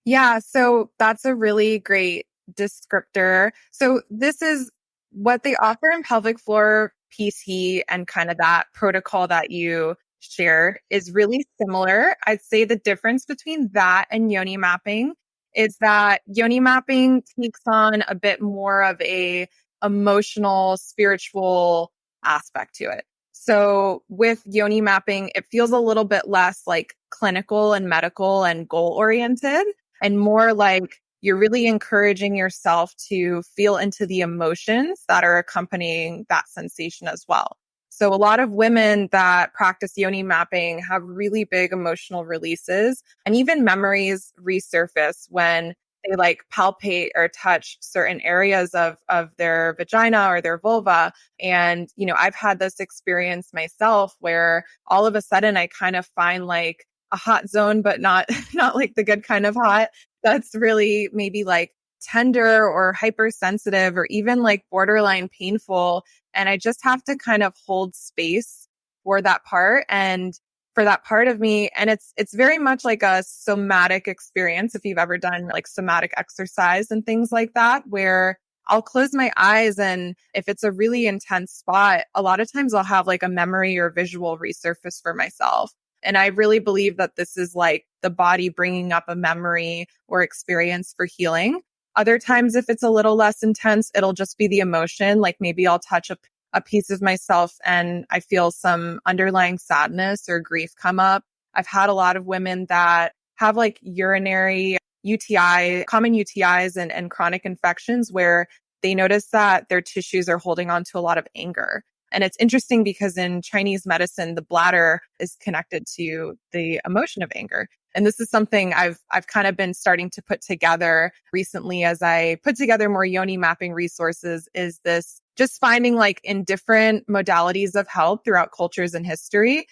Yeah, so that's a really great descriptor. So this is what they offer in pelvic floor PT, and kind of that protocol that you shared is really similar. I'd say the difference between that and Yoni mapping is that Yoni mapping takes on a bit more of a emotional, spiritual aspect to it. So with Yoni mapping, it feels a little bit less like clinical and medical and goal oriented, and more like you're really encouraging yourself to feel into the emotions that are accompanying that sensation as well. So a lot of women that practice Yoni mapping have really big emotional releases, and even memories resurface when they like palpate or touch certain areas of their vagina or their vulva. And, I've had this experience myself where all of a sudden I kind of find like a hot zone, but not like the good kind of hot. That's really maybe like tender or hypersensitive or even like borderline painful. And I just have to kind of hold space for that part and for that part of me. And it's very much like a somatic experience. If you've ever done like somatic exercise and things like that, where I'll close my eyes, and if it's a really intense spot, a lot of times I'll have like a memory or visual resurface for myself. And I really believe that this is like the body bringing up a memory or experience for healing. Other times, if it's a little less intense, it'll just be the emotion. Like maybe I'll touch a piece of myself and I feel some underlying sadness or grief come up. I've had a lot of women that have like urinary common UTIs and chronic infections where they notice that their tissues are holding on to a lot of anger. And it's interesting because in Chinese medicine, the bladder is connected to the emotion of anger. And this is something I've kind of been starting to put together recently as I put together more Yoni Mapping resources, is this just finding like in different modalities of health throughout cultures and history,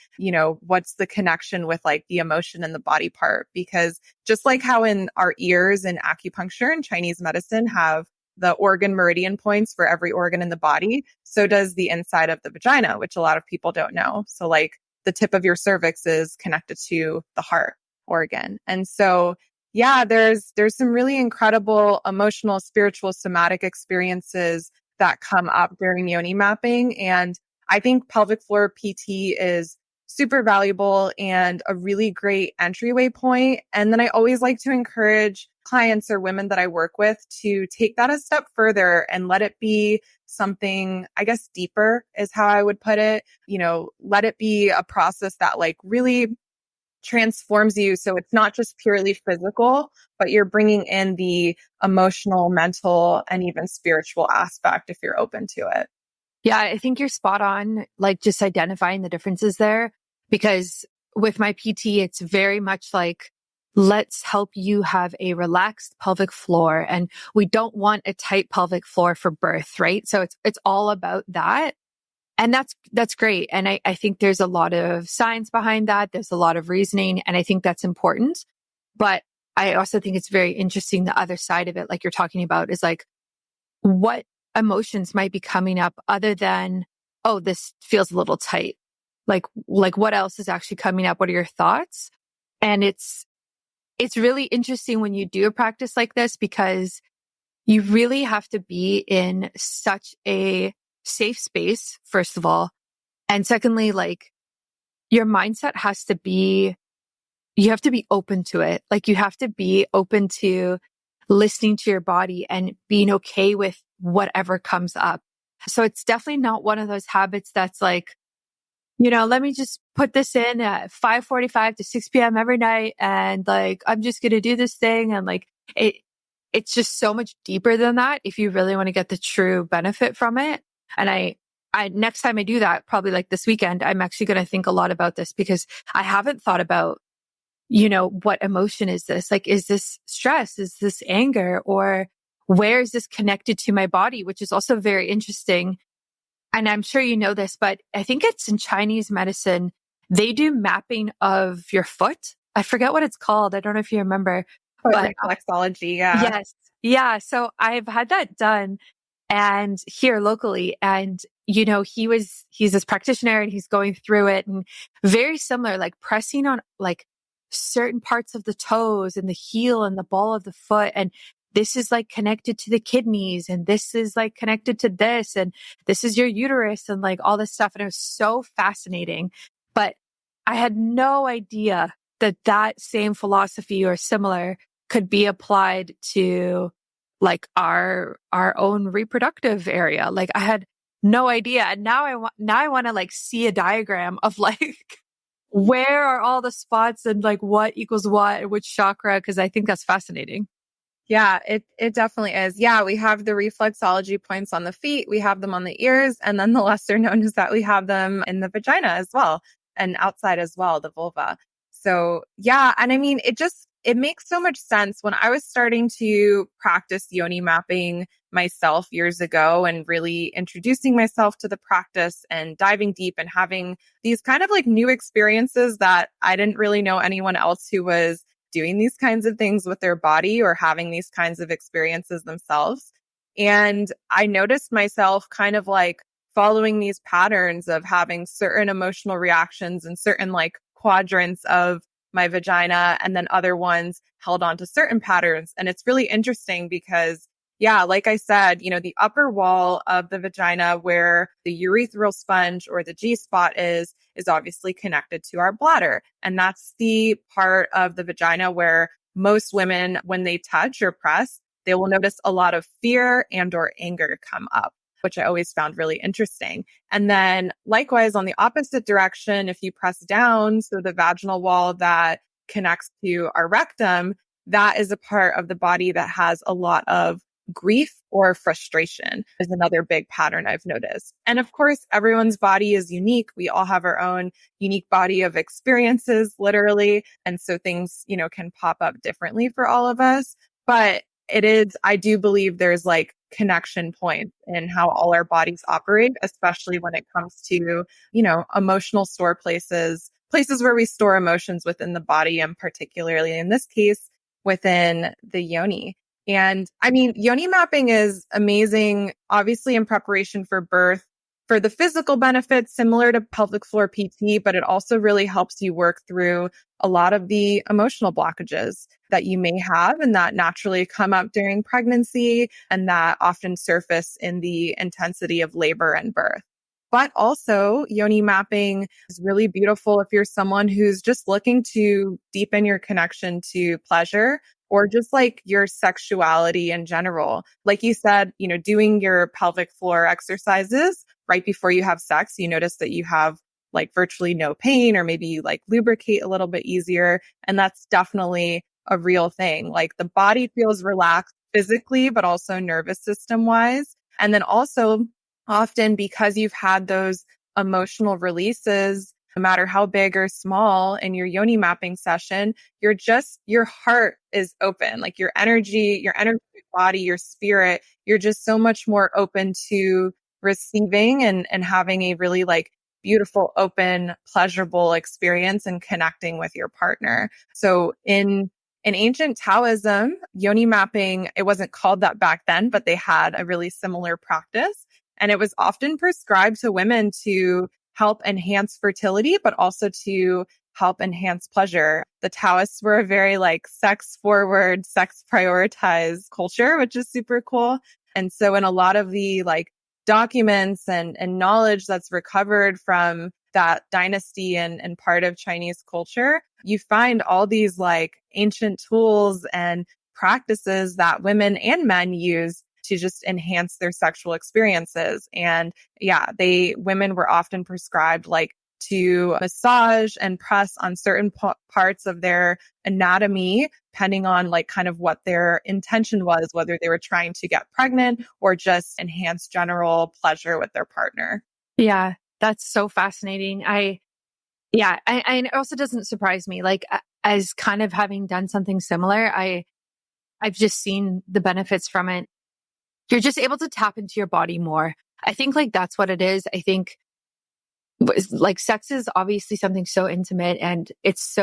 what's the connection with like the emotion and the body part? Because just like how in our ears and acupuncture and Chinese medicine have the organ meridian points for every organ in the body, so does the inside of the vagina, which a lot of people don't know. So like the tip of your cervix is connected to the heart organ. And so, yeah, there's some really incredible emotional, spiritual, somatic experiences that come up during Yoni mapping. And I think pelvic floor PT is super valuable and a really great entryway point. And then I always like to encourage clients or women that I work with to take that a step further and let it be something, I guess, deeper is how I would put it. Let it be a process that like really transforms you. So it's not just purely physical, but you're bringing in the emotional, mental, and even spiritual aspect if you're open to it. Yeah, I think you're spot on, like just identifying the differences there, because with my PT, it's very much like, let's help you have a relaxed pelvic floor. And we don't want a tight pelvic floor for birth, right? So it's all about that. And that's great. And I think there's a lot of science behind that. There's a lot of reasoning. And I think that's important. But I also think it's very interesting. The other side of it, like you're talking about, is like what emotions might be coming up other than, oh, this feels a little tight. Like what else is actually coming up? What are your thoughts? And it's really interesting when you do a practice like this, because you really have to be in such a safe space, first of all. And secondly, like your mindset has to be, you have to be open to it. Like you have to be open to listening to your body and being okay with whatever comes up. So it's definitely not one of those habits that's like, let me just put this in at 5:45 to 6 p.m. every night. And like, I'm just going to do this thing. And like, it's just so much deeper than that if you really want to get the true benefit from it. And I next time I do that, probably like this weekend, I'm actually going to think a lot about this, because I haven't thought about, what emotion is this? Like, is this stress? Is this anger? Or where is this connected to my body? Which is also very interesting. And I'm sure you know this, but I think it's in Chinese medicine, they do mapping of your foot. I forget what it's called. I don't know if you remember. But reflexology, yeah. Yes. Yeah. So I've had that done, and here locally. And, he's this practitioner and he's going through it, and very similar, like pressing on like certain parts of the toes and the heel and the ball of the foot. And this is like connected to the kidneys, and this is like connected to this, and this is your uterus, and like all this stuff. And it was so fascinating, but I had no idea that same philosophy or similar could be applied to like our own reproductive area. Like I had no idea. And now I want to like see a diagram of like where are all the spots and like what equals what and which chakra, because I think that's fascinating. Yeah, it definitely is. Yeah, we have the reflexology points on the feet, we have them on the ears, and then the lesser known is that we have them in the vagina as well, and outside as well, the vulva. So yeah, and I mean, it makes so much sense. When I was starting to practice yoni mapping myself years ago and really introducing myself to the practice and diving deep and having these kind of like new experiences that I didn't really know anyone else who was doing these kinds of things with their body or having these kinds of experiences themselves. And I noticed myself kind of like following these patterns of having certain emotional reactions in certain like quadrants of my vagina, and then other ones held on to certain patterns. And it's really interesting because, yeah, like I said, the upper wall of the vagina where the urethral sponge or the G spot is obviously connected to our bladder. And that's the part of the vagina where most women, when they touch or press, they will notice a lot of fear and or anger come up, which I always found really interesting. And then likewise, on the opposite direction, if you press down, so the vaginal wall that connects to our rectum, that is a part of the body that has a lot of grief or frustration is another big pattern I've noticed. And of course, everyone's body is unique. We all have our own unique body of experiences, literally. And so things, can pop up differently for all of us. But I do believe there's like connection points in how all our bodies operate, especially when it comes to, emotional store places where we store emotions within the body, and particularly in this case, within the yoni. And I mean, yoni mapping is amazing, obviously in preparation for birth, for the physical benefits, similar to pelvic floor PT, but it also really helps you work through a lot of the emotional blockages that you may have and that naturally come up during pregnancy and that often surface in the intensity of labor and birth. But also, yoni mapping is really beautiful if you're someone who's just looking to deepen your connection to pleasure or just like your sexuality in general. Like you said, doing your pelvic floor exercises right before you have sex, you notice that you have like virtually no pain, or maybe you like lubricate a little bit easier. And that's definitely a real thing. Like the body feels relaxed physically, but also nervous system wise. And then also often because you've had those emotional releases, no matter how big or small in your yoni mapping session, your heart is open, like your energy, body, your spirit, you're just so much more open to receiving and having a really like beautiful, open, pleasurable experience and connecting with your partner. So in ancient Taoism, yoni mapping, it wasn't called that back then, but they had a really similar practice. And it was often prescribed to women to help enhance fertility, but also to help enhance pleasure. The Taoists were a very like sex forward, sex prioritized culture, which is super cool. And so in a lot of the like documents and knowledge that's recovered from that dynasty and part of Chinese culture, you find all these like ancient tools and practices that women and men use to just enhance their sexual experiences. And yeah, women were often prescribed like to massage and press on certain parts of their anatomy, depending on like kind of what their intention was, whether they were trying to get pregnant or just enhance general pleasure with their partner. Yeah, that's so fascinating. And it also doesn't surprise me. Like as kind of having done something similar, I've just seen the benefits from it. You're just able to tap into your body more. I think like that's what it is. I think like sex is obviously something so intimate, and it's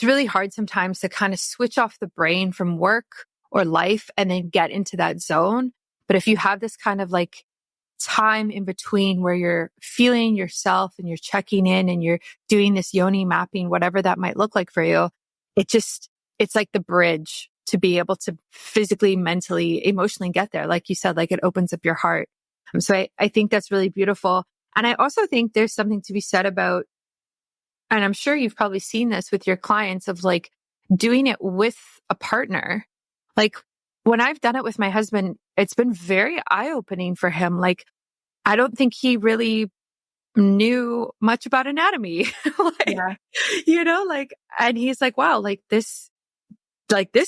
really hard sometimes to kind of switch off the brain from work or life and then get into that zone. But if you have this kind of like time in between where you're feeling yourself and you're checking in and you're doing this yoni mapping, whatever that might look like for you, it's like the bridge to be able to physically, mentally, emotionally get there. Like you said, like it opens up your heart. So I think that's really beautiful. And I also think there's something to be said about, and I'm sure you've probably seen this with your clients, of like doing it with a partner. Like when I've done it with my husband, it's been very eye-opening for him. Like I don't think he really knew much about anatomy. Yeah. And he's like, wow, this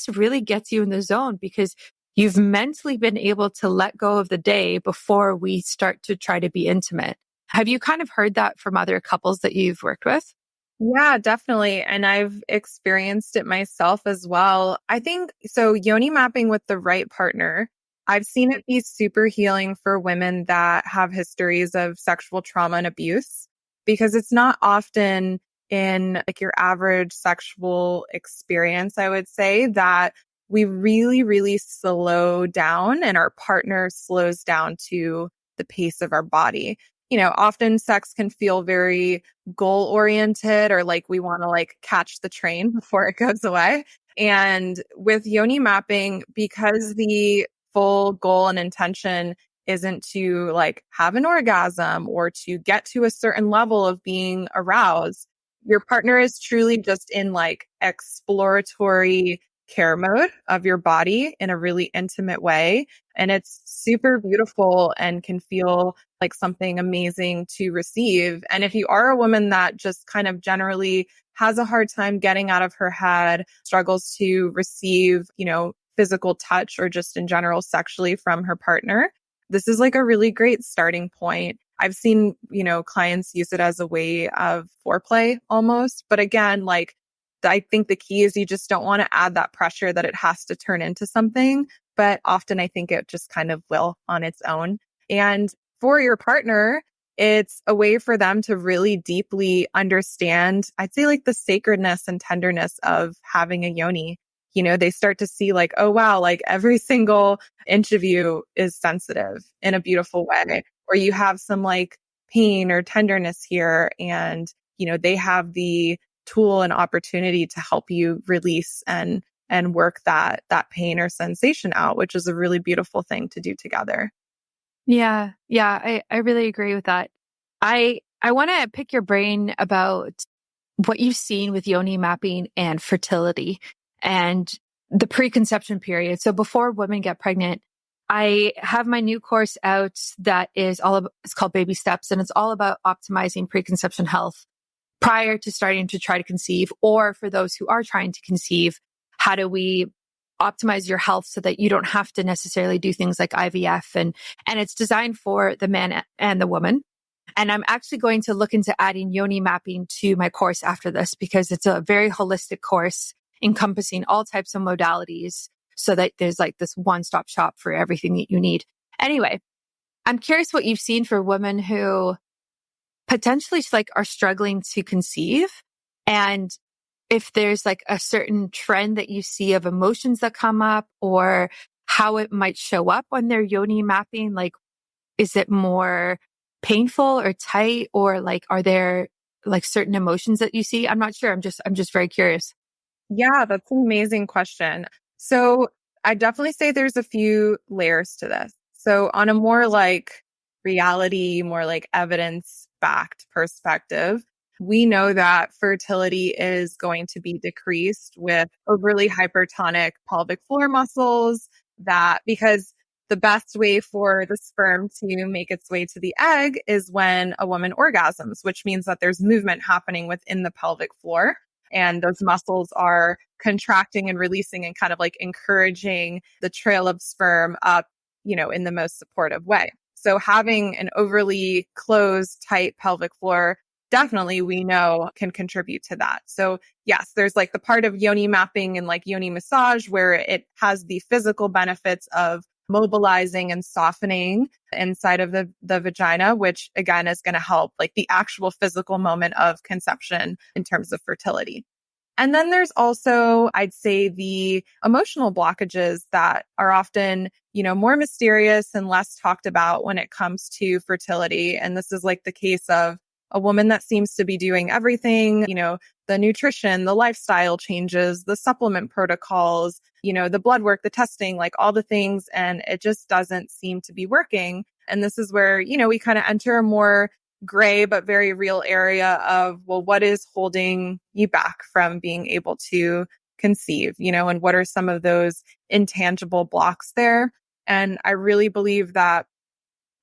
really gets you in the zone because you've mentally been able to let go of the day before we start to try to be intimate. Have you kind of heard that from other couples that you've worked with? Yeah, definitely. And I've experienced it myself as well. I think so. Yoni mapping with the right partner, I've seen it be super healing for women that have histories of sexual trauma and abuse, because it's not often in like your average sexual experience, I would say, that we really, really slow down and our partner slows down to the pace of our body. Often sex can feel very goal oriented, or like we want to like catch the train before it goes away. And with yoni mapping, because the full goal and intention isn't to like have an orgasm or to get to a certain level of being aroused, your partner is truly just in like exploratory care mode of your body in a really intimate way. And it's super beautiful and can feel like something amazing to receive. And if you are a woman that just kind of generally has a hard time getting out of her head, struggles to receive, physical touch or just in general sexually from her partner, this is like a really great starting point. I've seen, clients use it as a way of foreplay almost. But again, like I think the key is you just don't want to add that pressure that it has to turn into something. But often I think it just kind of will on its own. And for your partner, it's a way for them to really deeply understand, I'd say, like the sacredness and tenderness of having a yoni. They start to see like, oh, wow, like every single inch of you is sensitive in a beautiful way, or you have some like pain or tenderness here. And, they have the tool and opportunity to help you release and work that pain or sensation out, which is a really beautiful thing to do together. Yeah. Yeah. I really agree with that. I want to pick your brain about what you've seen with yoni mapping and fertility and the preconception period. So before women get pregnant, I have my new course out that is it's called Baby Steps, and it's all about optimizing preconception health prior to starting to try to conceive, or for those who are trying to conceive, how do we optimize your health so that you don't have to necessarily do things like IVF, and it's designed for the man and the woman. And I'm actually going to look into adding yoni mapping to my course after this, because it's a very holistic course encompassing all types of modalities so that there's like this one-stop shop for everything that you need. Anyway, I'm curious what you've seen for women who potentially like are struggling to conceive, and if there's like a certain trend that you see of emotions that come up, or how it might show up when they're yoni mapping. Like, is it more painful or tight, or like, are there like certain emotions that you see? I'm not sure. I'm just very curious. Yeah, that's an amazing question. So I definitely say there's a few layers to this. So on a more like reality, more like evidence backed perspective, we know that fertility is going to be decreased with overly hypertonic pelvic floor muscles, that because the best way for the sperm to make its way to the egg is when a woman orgasms, which means that there's movement happening within the pelvic floor. And those muscles are contracting and releasing and kind of like encouraging the trail of sperm up, in the most supportive way. So having an overly closed, tight pelvic floor, definitely we know can contribute to that. So yes, there's like the part of yoni mapping and like yoni massage where it has the physical benefits of mobilizing and softening inside of the vagina, which again is going to help like the actual physical moment of conception in terms of fertility. And then there's also, I'd say, the emotional blockages that are often, more mysterious and less talked about when it comes to fertility. And this is like the case of a woman that seems to be doing everything, the nutrition, the lifestyle changes, the supplement protocols, the blood work, the testing, like all the things. And it just doesn't seem to be working. And this is where, we kind of enter a more gray but very real area of, well, what is holding you back from being able to conceive, and what are some of those intangible blocks there? And I really believe that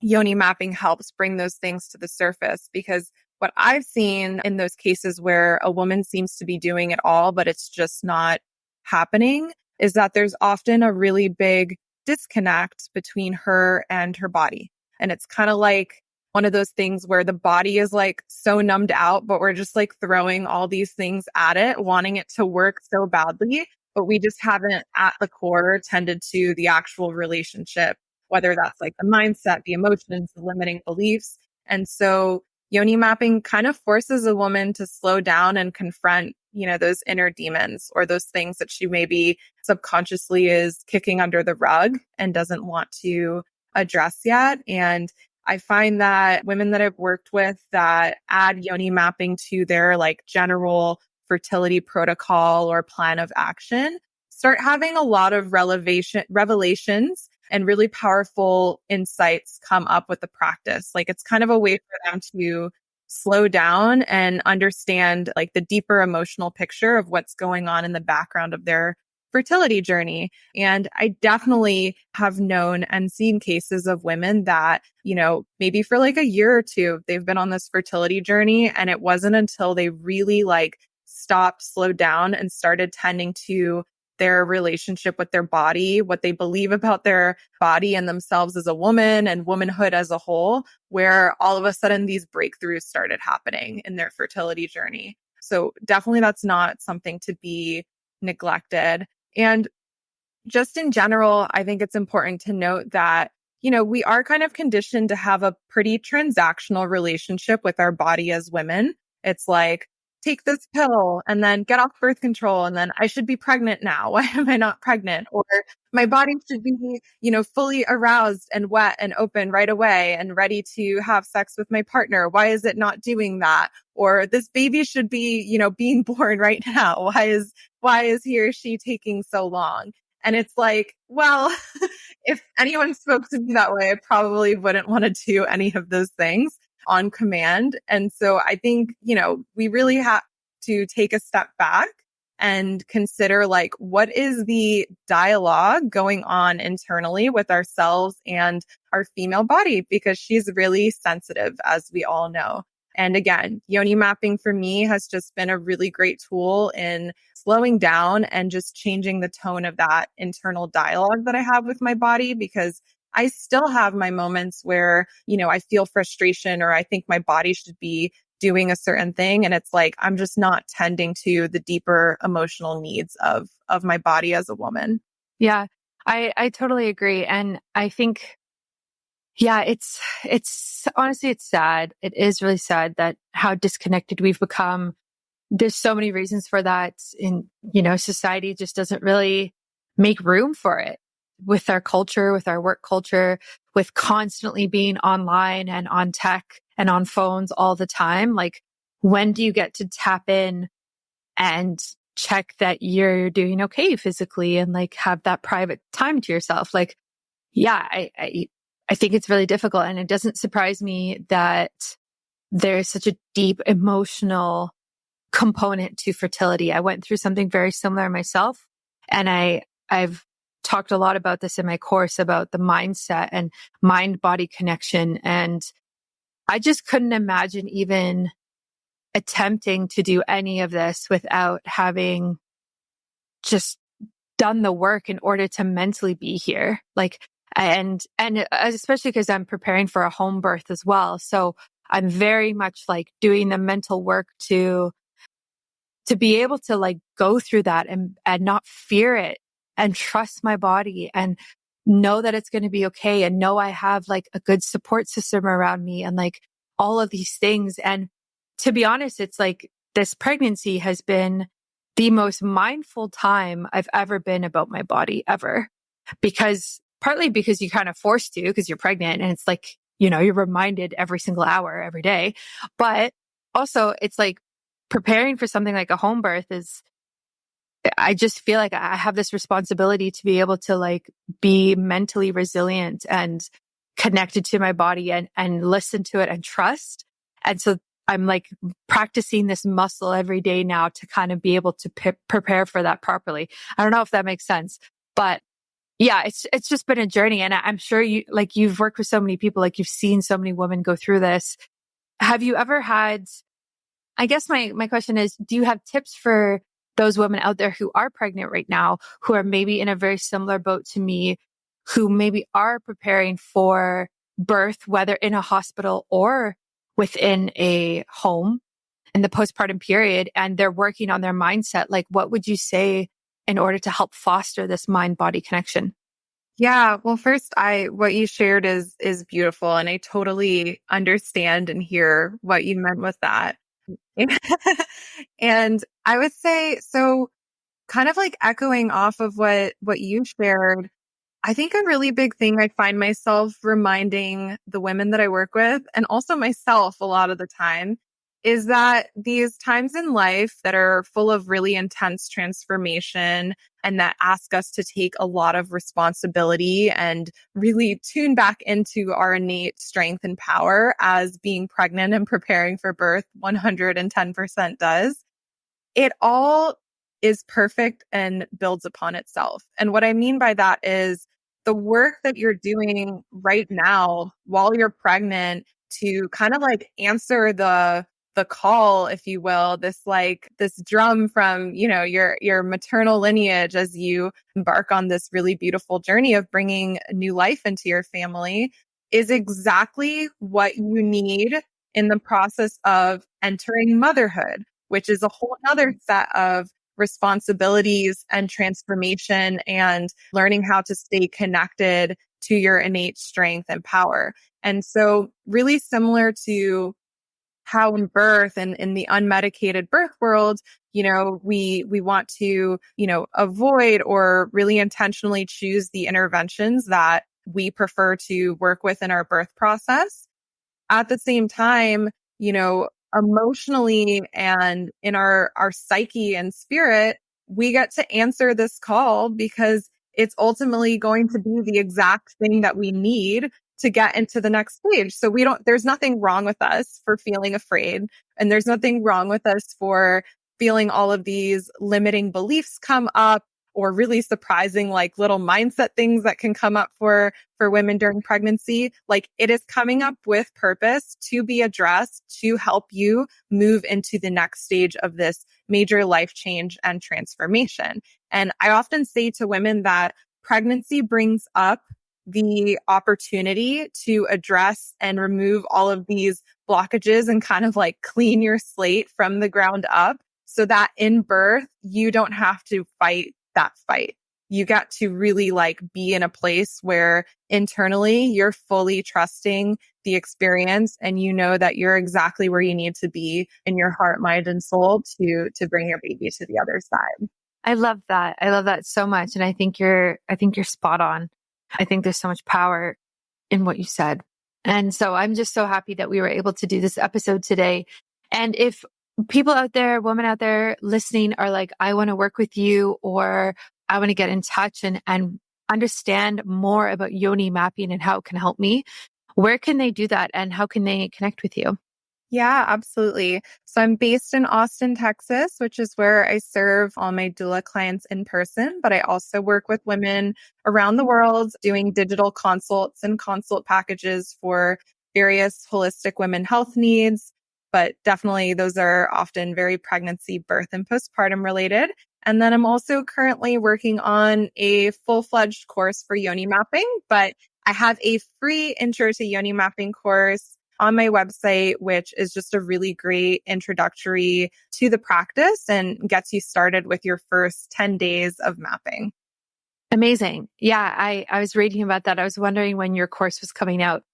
yoni mapping helps bring those things to the surface, because what I've seen in those cases where a woman seems to be doing it all, but it's just not happening, is that there's often a really big disconnect between her and her body. And it's kind of like one of those things where the body is like so numbed out, but we're just like throwing all these things at it, wanting it to work so badly, but we just haven't at the core tended to the actual relationship, whether that's like the mindset, the emotions, the limiting beliefs. And so yoni mapping kind of forces a woman to slow down and confront, those inner demons or those things that she maybe subconsciously is kicking under the rug and doesn't want to address yet. And I find that women that I've worked with that add yoni mapping to their like general fertility protocol or plan of action start having a lot of revelations and really powerful insights come up with the practice. Like it's kind of a way for them to slow down and understand like the deeper emotional picture of what's going on in the background of their fertility journey. And I definitely have known and seen cases of women that, maybe for like a year or two, they've been on this fertility journey. And it wasn't until they really like stopped, slowed down, and started tending to their relationship with their body, what they believe about their body and themselves as a woman and womanhood as a whole, where all of a sudden these breakthroughs started happening in their fertility journey. So definitely that's not something to be neglected. And just in general, I think it's important to note that, we are kind of conditioned to have a pretty transactional relationship with our body as women. It's like, take this pill and then get off birth control. And then I should be pregnant now. Why am I not pregnant? Or my body should be, fully aroused and wet and open right away and ready to have sex with my partner. Why is it not doing that? Or this baby should be, being born right now. Why is he or she taking so long? And it's like, well, if anyone spoke to me that way, I probably wouldn't want to do any of those things on command. And so I think, we really have to take a step back and consider like, what is the dialogue going on internally with ourselves and our female body? Because she's really sensitive, as we all know. And again, Yoni mapping for me has just been a really great tool in slowing down and just changing the tone of that internal dialogue that I have with my body, because I still have my moments where, I feel frustration or I think my body should be doing a certain thing. And it's like, I'm just not tending to the deeper emotional needs of my body as a woman. Yeah, I totally agree. And I think, yeah, it's honestly, it's sad. It is really sad that how disconnected we've become. There's so many reasons for that in, society just doesn't really make room for it with our culture, with our work culture, with constantly being online and on tech and on phones all the time. Like, when do you get to tap in and check that you're doing okay physically and like have that private time to yourself? Like, yeah, I think it's really difficult. And it doesn't surprise me that there's such a deep emotional component to fertility. I went through something very similar myself. And I've talked a lot about this in my course about the mindset and mind-body connection. And I just couldn't imagine even attempting to do any of this without having just done the work in order to mentally be here. Like, and especially because I'm preparing for a home birth as well. So I'm very much like doing the mental work to be able to like go through that and not fear it and trust my body and know that it's going to be okay and know I have like a good support system around me and like all of these things. And to be honest, it's like this pregnancy has been the most mindful time I've ever been about my body ever, because partly because you kind of forced to, because you're pregnant and it's like, you're reminded every single hour, every day. But also it's like preparing for something like a home birth is, I just feel like I have this responsibility to be able to like be mentally resilient and connected to my body and listen to it and trust. And so I'm like practicing this muscle every day now to kind of be able to prepare for that properly. I don't know if that makes sense, but yeah, it's just been a journey. And I'm sure you've worked with so many people, like you've seen so many women go through this. Have you ever had, I guess my question is, do you have tips for those women out there who are pregnant right now, who are maybe in a very similar boat to me, who maybe are preparing for birth, whether in a hospital or within a home in the postpartum period, and they're working on their mindset? Like, what would you say in order to help foster this mind-body connection? Yeah, well, first, what you shared is beautiful, and I totally understand and hear what you meant with that. And I would say, so kind of like echoing off of what you shared, I think a really big thing I find myself reminding the women that I work with, and also myself a lot of the time, is that these times in life that are full of really intense transformation and that ask us to take a lot of responsibility and really tune back into our innate strength and power, as being pregnant and preparing for birth 110% does, it all is perfect and builds upon itself. And what I mean by that is the work that you're doing right now while you're pregnant to kind of like answer the the call, if you will, this drum from, your maternal lineage as you embark on this really beautiful journey of bringing new life into your family is exactly what you need in the process of entering motherhood, which is a whole other set of responsibilities and transformation and learning how to stay connected to your innate strength and power. And so really similar to how in birth and in the unmedicated birth world, we want to, avoid or really intentionally choose the interventions that we prefer to work with in our birth process. At the same time, emotionally and in our psyche and spirit, we get to answer this call because it's ultimately going to be the exact thing that we need to get into the next stage. So there's nothing wrong with us for feeling afraid. And there's nothing wrong with us for feeling all of these limiting beliefs come up or really surprising, like little mindset things that can come up for women during pregnancy. Like it is coming up with purpose to be addressed to help you move into the next stage of this major life change and transformation. And I often say to women that pregnancy brings up the opportunity to address and remove all of these blockages and kind of like clean your slate from the ground up so that in birth, you don't have to fight that fight. You get to really like be in a place where internally you're fully trusting the experience and you know that you're exactly where you need to be in your heart, mind, and soul to bring your baby to the other side. I love that. I love that so much. And I think you're spot on. I think there's so much power in what you said. And so I'm just so happy that we were able to do this episode today. And if people out there, women out there listening are like, I want to work with you or I want to get in touch and understand more about Yoni mapping and how it can help me, where can they do that and how can they connect with you? Yeah, absolutely. So I'm based in Austin, Texas, which is where I serve all my doula clients in person, but I also work with women around the world doing digital consults and consult packages for various holistic women health needs. But definitely those are often very pregnancy, birth, and postpartum related. And then I'm also currently working on a full-fledged course for Yoni Mapping, but I have a free intro to Yoni Mapping course on my website, which is just a really great introductory to the practice and gets you started with your first 10 days of mapping. Amazing. Yeah, I was reading about that. I was wondering when your course was coming out.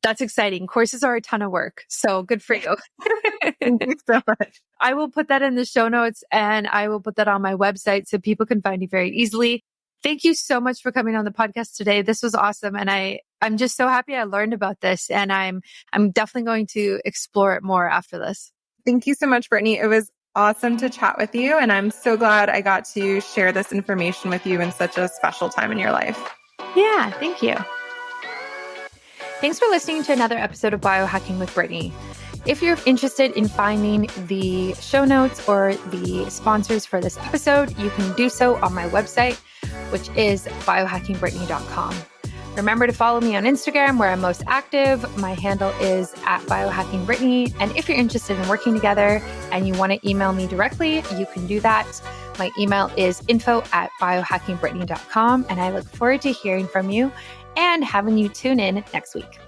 That's exciting. Courses are a ton of work. So good for you. Thank you so much. I will put that in the show notes and I will put that on my website so people can find you very easily. Thank you so much for coming on the podcast today. This was awesome. And I'm just so happy I learned about this and I'm definitely going to explore it more after this. Thank you so much, Brittany. It was awesome to chat with you. And I'm so glad I got to share this information with you in such a special time in your life. Yeah, thank you. Thanks for listening to another episode of Biohacking with Brittany. If you're interested in finding the show notes or the sponsors for this episode, you can do so on my website, which is biohackingbrittany.com. Remember to follow me on Instagram where I'm most active. My handle is @biohackingbrittany. And if you're interested in working together and you want to email me directly, you can do that. My email is info@biohackingbrittany.com. And I look forward to hearing from you and having you tune in next week.